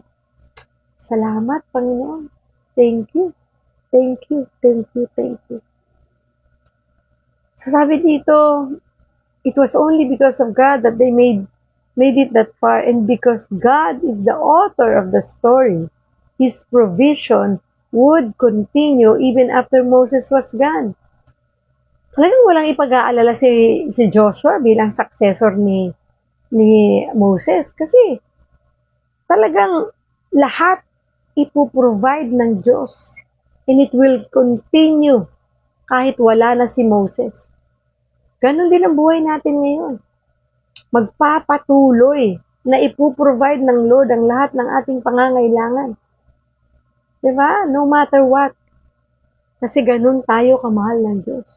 Speaker 1: salamat, Panginoon. Thank you. Thank you. Thank you. Thank you. So sabi dito, it was only because of God that they made it that far, and because God is the author of the story, His provision would continue even after Moses was gone. Talagang walang ipag-aalala si Joshua bilang successor ni Moses, kasi talagang lahat ipoprovide ng Diyos, and it will continue kahit wala na si Moses. Ganon din ang buhay natin ngayon. Magpapatuloy na ipoprovide ng Lord ang lahat ng ating pangangailangan. Diba? No matter what. Kasi ganun tayo kamahal ng Diyos.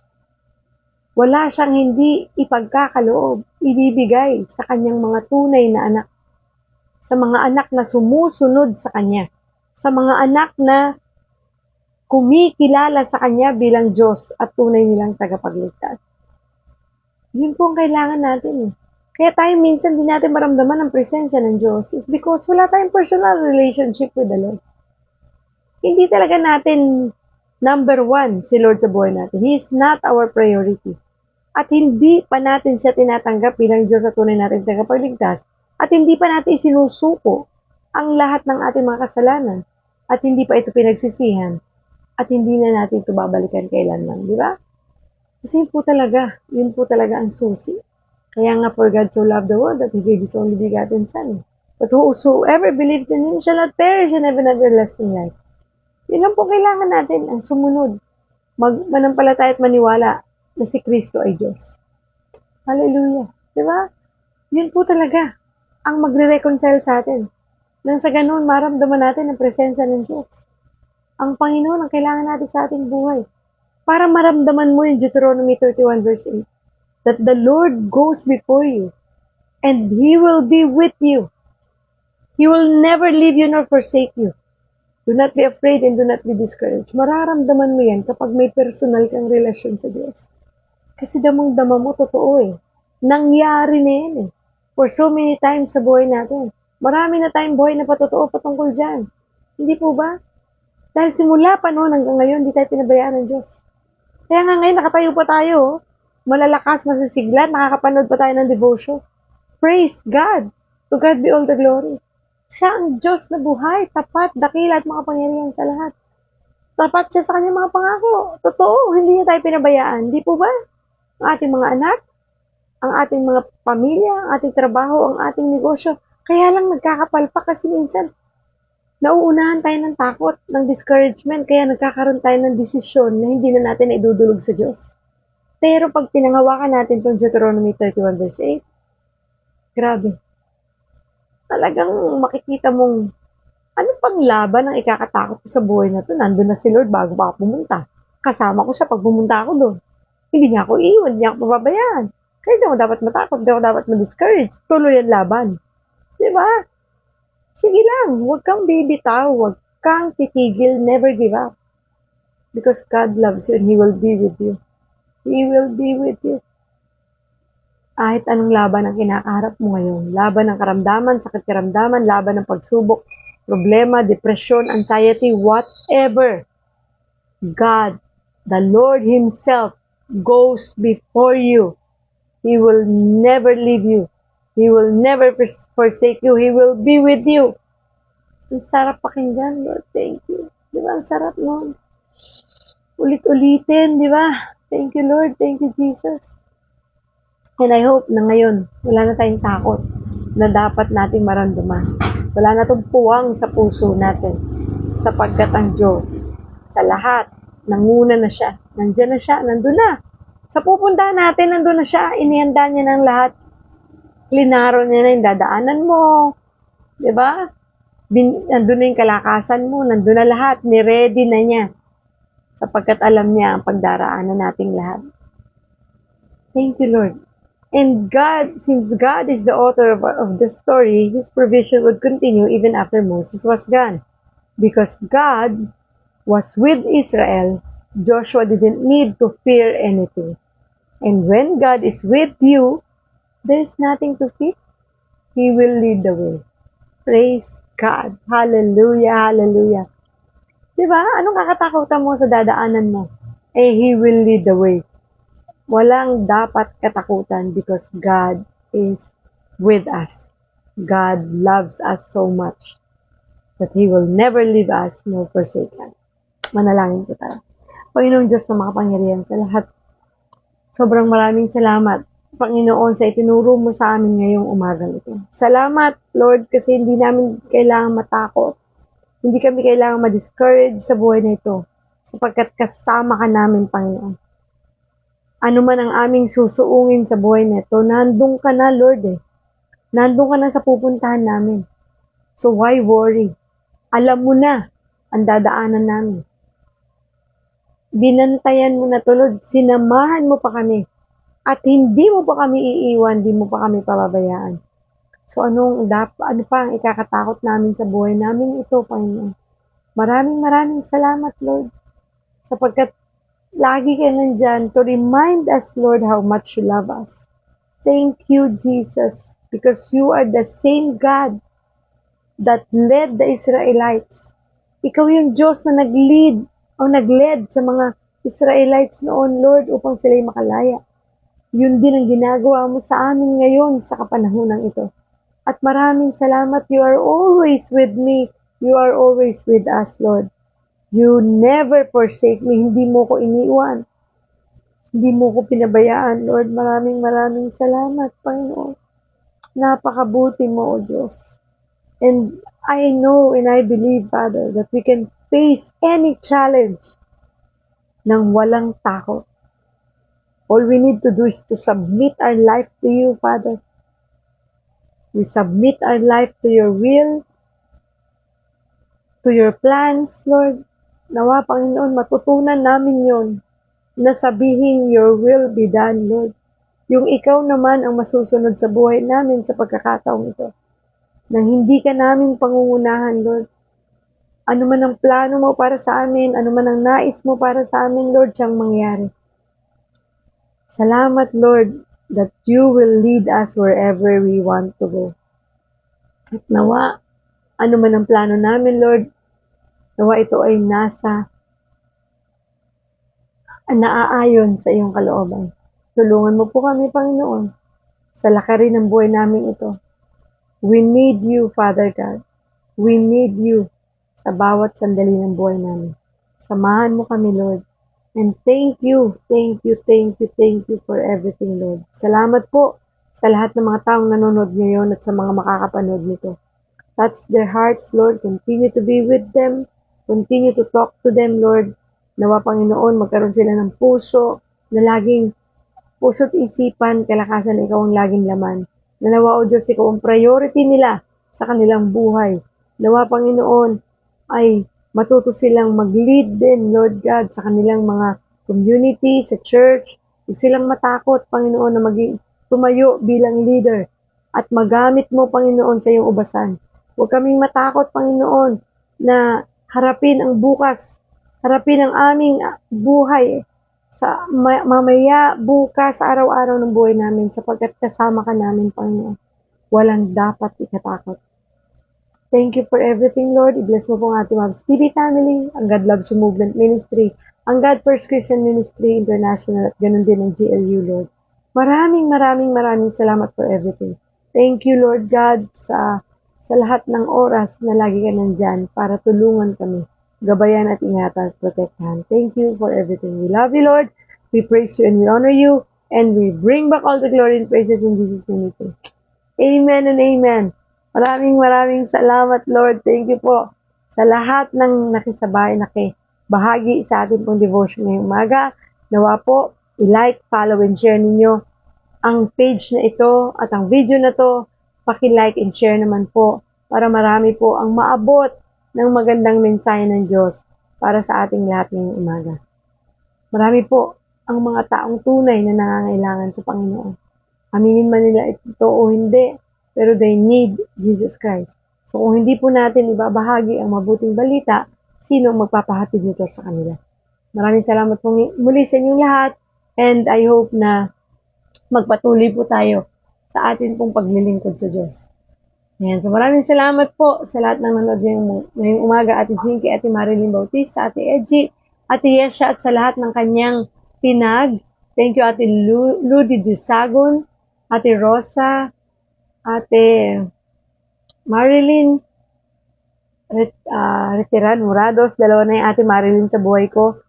Speaker 1: Wala siyang hindi ipagkakaloob, ibibigay sa kanyang mga tunay na anak. Sa mga anak na sumusunod sa kanya. Sa mga anak na kumikilala sa kanya bilang Diyos at tunay nilang tagapagligtas. Yun po ang kailangan natin eh. Kaya tayo minsan din natin maramdaman ang presensya ng Diyos is because wala tayong personal relationship with the Lord. Hindi talaga natin number one si Lord sa buhay natin. He is not our priority. At hindi pa natin siya tinatanggap bilang Diyos at tunay natin tagapagligtas. At hindi pa natin sinusuko ang lahat ng ating mga kasalanan. At hindi pa ito pinagsisihan. At hindi na natin ito babalikan kailanman. Di ba? Kasi yun po talaga ang susi. Kaya nga, for God so loved the world that He gave His only begotten Son. But whosoever believed in Him shall not perish and have an everlasting life. Yun lang po kailangan natin, ang sumunod. Manampalataya at maniwala na si Kristo ay Diyos. Hallelujah. Diba? Yun po talaga ang magre-reconcile sa atin. Nang sa ganun, maramdaman natin ang presensya ng Diyos. Ang Panginoon ang kailangan natin sa ating buhay. Para maramdaman mo yung Deuteronomy 31 verse 8. That the Lord goes before you. And He will be with you. He will never leave you nor forsake you. Do not be afraid and do not be discouraged. Mararamdaman mo yan kapag may personal kang relasyon sa Diyos. Kasi damang-dama mo, totoo eh. Nangyari na yan eh. For so many times sa buhay natin. Marami na tayong buhay na patotoo patungkol dyan. Hindi po ba? Dahil simula pa noon hanggang ngayon, hindi tayo pinabayaan ng Diyos. Kaya nga ngayon, nakatayo pa tayo. Malalakas, masisiglat, nakakapanood pa tayo ng devotion. Praise God. To God be all the glory. Siya ang Diyos na buhay, tapat, dakila at makapangyarihan sa lahat. Tapat siya sa kanyang mga pangako. Totoo, hindi niya tayo pinabayaan. Hindi po ba? Ang ating mga anak, ang ating mga pamilya, ang ating trabaho, ang ating negosyo. Kaya lang nagkakapalpak kasi minsan nauunahan tayo ng takot, ng discouragement, kaya nagkakaroon tayo ng desisyon na hindi na natin idudulog sa Diyos. Pero pag pinanghawakan natin itong Deuteronomy 31 verse 8, grabe. Talagang makikita mong ano pang laban ang ikakatakot ko sa buhay na to? Nandun na si Lord bago pa ako pumunta. Kasama ko siya pag pumunta ako doon. Hindi niya ako iwan, hindi niya ako pababayaan. Kaya di ako dapat matakot, di ako dapat ma-discourage. Tuloy ang laban. Di ba? Sige lang, huwag kang bibitaw, huwag kang titigil, never give up. Because God loves you and He will be with you. He will be with you. Kahit anong laban ang kinakaharap mo ngayon, laban ng karamdaman, sakit karamdaman, laban ng pagsubok, problema, depression, anxiety, whatever, God, the Lord Himself, goes before you. He will never leave you. He will never forsake you. He will be with you. Ang sarap pakinggan, Lord. Thank you. Di ba? Ang sarap nun. Ulit-ulitin, di ba? Thank you, Lord. Thank you, Jesus. And I hope na ngayon, wala na tayong takot na dapat nating maramdaman. Wala na itong puwang sa puso natin. Sapagkat ang Diyos, sa lahat, nanguna na siya. Nandiyan na siya. Nandun na. Sa pupuntahan natin, nandun na siya. Inihanda niya ng lahat. Klinaro niya na yung dadaanan mo. Diba? Nandun na yung kalakasan mo. Nandun na lahat. Ni-ready na niya. Sapagkat alam niya ang pagdaraanan nating lahat. Thank you, Lord. And God, since God is the author of the story, His provision would continue even after Moses was gone. Because God was with Israel, Joshua didn't need to fear anything. And when God is with you, there's nothing to fear. He will lead the way. Praise God. Hallelujah, hallelujah. Diba? Anong kakatakutan mo sa dadaanan mo? He will lead the way. Walang dapat katakutan because God is with us. God loves us so much that He will never leave us nor forsake us. Manalangin po tayo. Panginoong Diyos na makapangyarihan sa lahat, sobrang maraming salamat, Panginoon, sa itinuro mo sa amin ngayong umagang ito. Salamat, Lord, kasi hindi namin kailangan matakot. Hindi kami kailangan ma-discourage sa buhay na ito, sapagkat kasama ka namin, Panginoon. Ano man ang aming susuungin sa buhay na ito, nandun ka na, Lord. Nandun ka na sa pupuntahan namin. So why worry? Alam mo na ang dadaanan namin. Binantayan mo na to, Lord. Sinamahan mo pa kami. At hindi mo pa kami iiwan, hindi mo pa kami pababayaan. So ano pa ang ikakatakot namin sa buhay namin ito, Panginoon? Maraming salamat, Lord. Sapagkat lagi ka nandyan to remind us, Lord, how much you love us. Thank you, Jesus, because you are the same God that led the Israelites. Ikaw yung Diyos na nag-led sa mga Israelites noon, Lord, upang sila'y makalaya. Yun din ang ginagawa mo sa amin ngayon sa kapanahunan ito. At maraming salamat, you are always with me. You are always with us, Lord. You never forsake me. Hindi mo ko iniwan. Hindi mo ko pinabayaan, Lord. Maraming salamat, Panginoon. Napakabuti mo, O Diyos. And I know and I believe, Father, that we can face any challenge nang walang takot. All we need to do is to submit our life to you, Father. We submit our life to your will, to your plans, Lord. Nawa, Panginoon, matutunan namin yon na sabihin, your will be done, Lord. Yung ikaw naman ang masusunod sa buhay namin sa pagkakataong ito. Nang hindi ka namin pangungunahan, Lord. Ano man ang plano mo para sa amin, ano man ang nais mo para sa amin, Lord, siyang mangyari. Salamat, Lord, that you will lead us wherever we want to go. At nawa, ano man ang plano namin, Lord, nawa ito ay naaayon sa iyong kalooban. Tulungan mo po kami, Panginoon, sa lakarin ng buhay namin ito. We need you, Father God. We need you sa bawat sandali ng buhay namin. Samahan mo kami, Lord. And thank you for everything, Lord. Salamat po sa lahat ng mga taong nanonood ngayon at sa mga makakapanood nito. Touch their hearts, Lord. Continue to be with them. Continue to talk to them, Lord. Nawa, Panginoon, magkaroon sila ng puso na laging puso't isipan, kalakasan na ikaw ang laging laman. Nawa, O Diyos, ikaw ang priority nila sa kanilang buhay. Nawa, Panginoon, ay matuto silang mag-lead din, Lord God, sa kanilang mga community, sa church, Huwag silang matakot, Panginoon, na tumayo bilang leader at magamit mo, Panginoon, sa iyong ubasan. Huwag kaming matakot, Panginoon, na harapin ang bukas, harapin ang aming buhay sa mamaya, bukas, araw-araw ng buhay namin sapagkat kasama ka namin, Panginoon. Walang dapat ikatakot. Thank you for everything, Lord. I-bless mo po ang ating Mavs TV family, ang God Loves You Movement Ministry, ang God First Christian Ministry International, at ganun din ang GLU, Lord. Maraming salamat for everything. Thank you, Lord God, sa lahat ng oras na lagi ka nandyan para tulungan kami, gabayan at ingatan at protektahan. Thank you for everything. We love you, Lord. We praise you and we honor you, and we bring back all the glory and praises in Jesus' name. Amen and amen. Maraming salamat, Lord. Thank you po sa lahat ng nakisabay, bahagi sa ating pong devotion ngayong umaga. Nawa po, i-like, follow, and share ninyo ang page na ito at ang video na to. Paki-like and share naman po para marami po ang maabot ng magandang mensahe ng Diyos para sa ating lahat ngayong umaga. Marami po ang mga taong tunay na nangangailangan sa Panginoon. Aminin man nila ito o hindi, pero they need Jesus Christ. So kung hindi po natin ibabahagi ang mabuting balita, sino ang magpapahatid nito sa kanila? Maraming salamat po muli sa inyong lahat, and I hope na magpatuloy po tayo sa atin pong paglilingkod sa Diyos. Ayan, so maraming salamat po sa lahat ng nanood ngayong umaga, Ate Jinky, Ate Marilyn Bautista, Ate Edgy, Ate Yesha, at sa lahat ng kanyang pinag. Thank you, Ate Ludi Disagon, Ate Rosa, Ate Marilyn Retiran Murados, dalawa na yung Ate Marilyn sa buhay ko.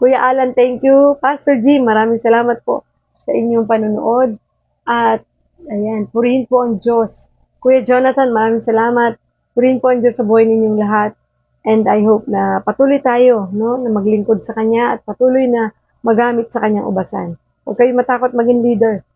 Speaker 1: Kuya Alan, thank you. Pastor G, maraming salamat po sa inyong panunood. At ayan, purihin po ang Diyos. Kuya Jonathan, maraming salamat. Purihin po ang Diyos sa buhay ninyong lahat. And I hope na patuloy tayo, no, na maglingkod sa Kanya at patuloy na magamit sa Kanyang ubasan. Huwag kayo matakot maging leader.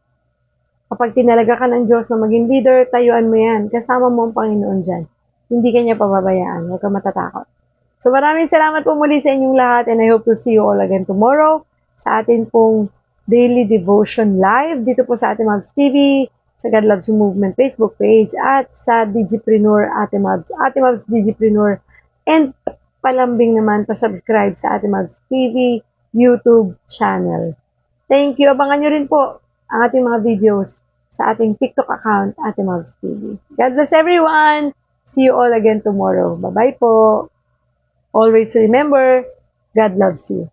Speaker 1: Kapag tinalaga ka ng Diyos na maging leader, tayuan mo yan. Kasama mo ang Panginoon dyan. Hindi ka niya pababayaan. Huwag ka matatakot. So maraming salamat po muli sa inyong lahat, and I hope to see you all again tomorrow sa atin pong Daily Devotion Live dito po sa Ate Mavs TV, sa God Loves You Movement Facebook page, at sa Digipreneur Ate Mavs Digipreneur, and palambing naman pa-subscribe sa Ate Mavs TV YouTube channel. Thank you. Abangan nyo rin po ang ating mga videos sa ating TikTok account, Ate Mavs TV. God bless everyone. See you all again tomorrow. Bye-bye po. Always remember, God loves you.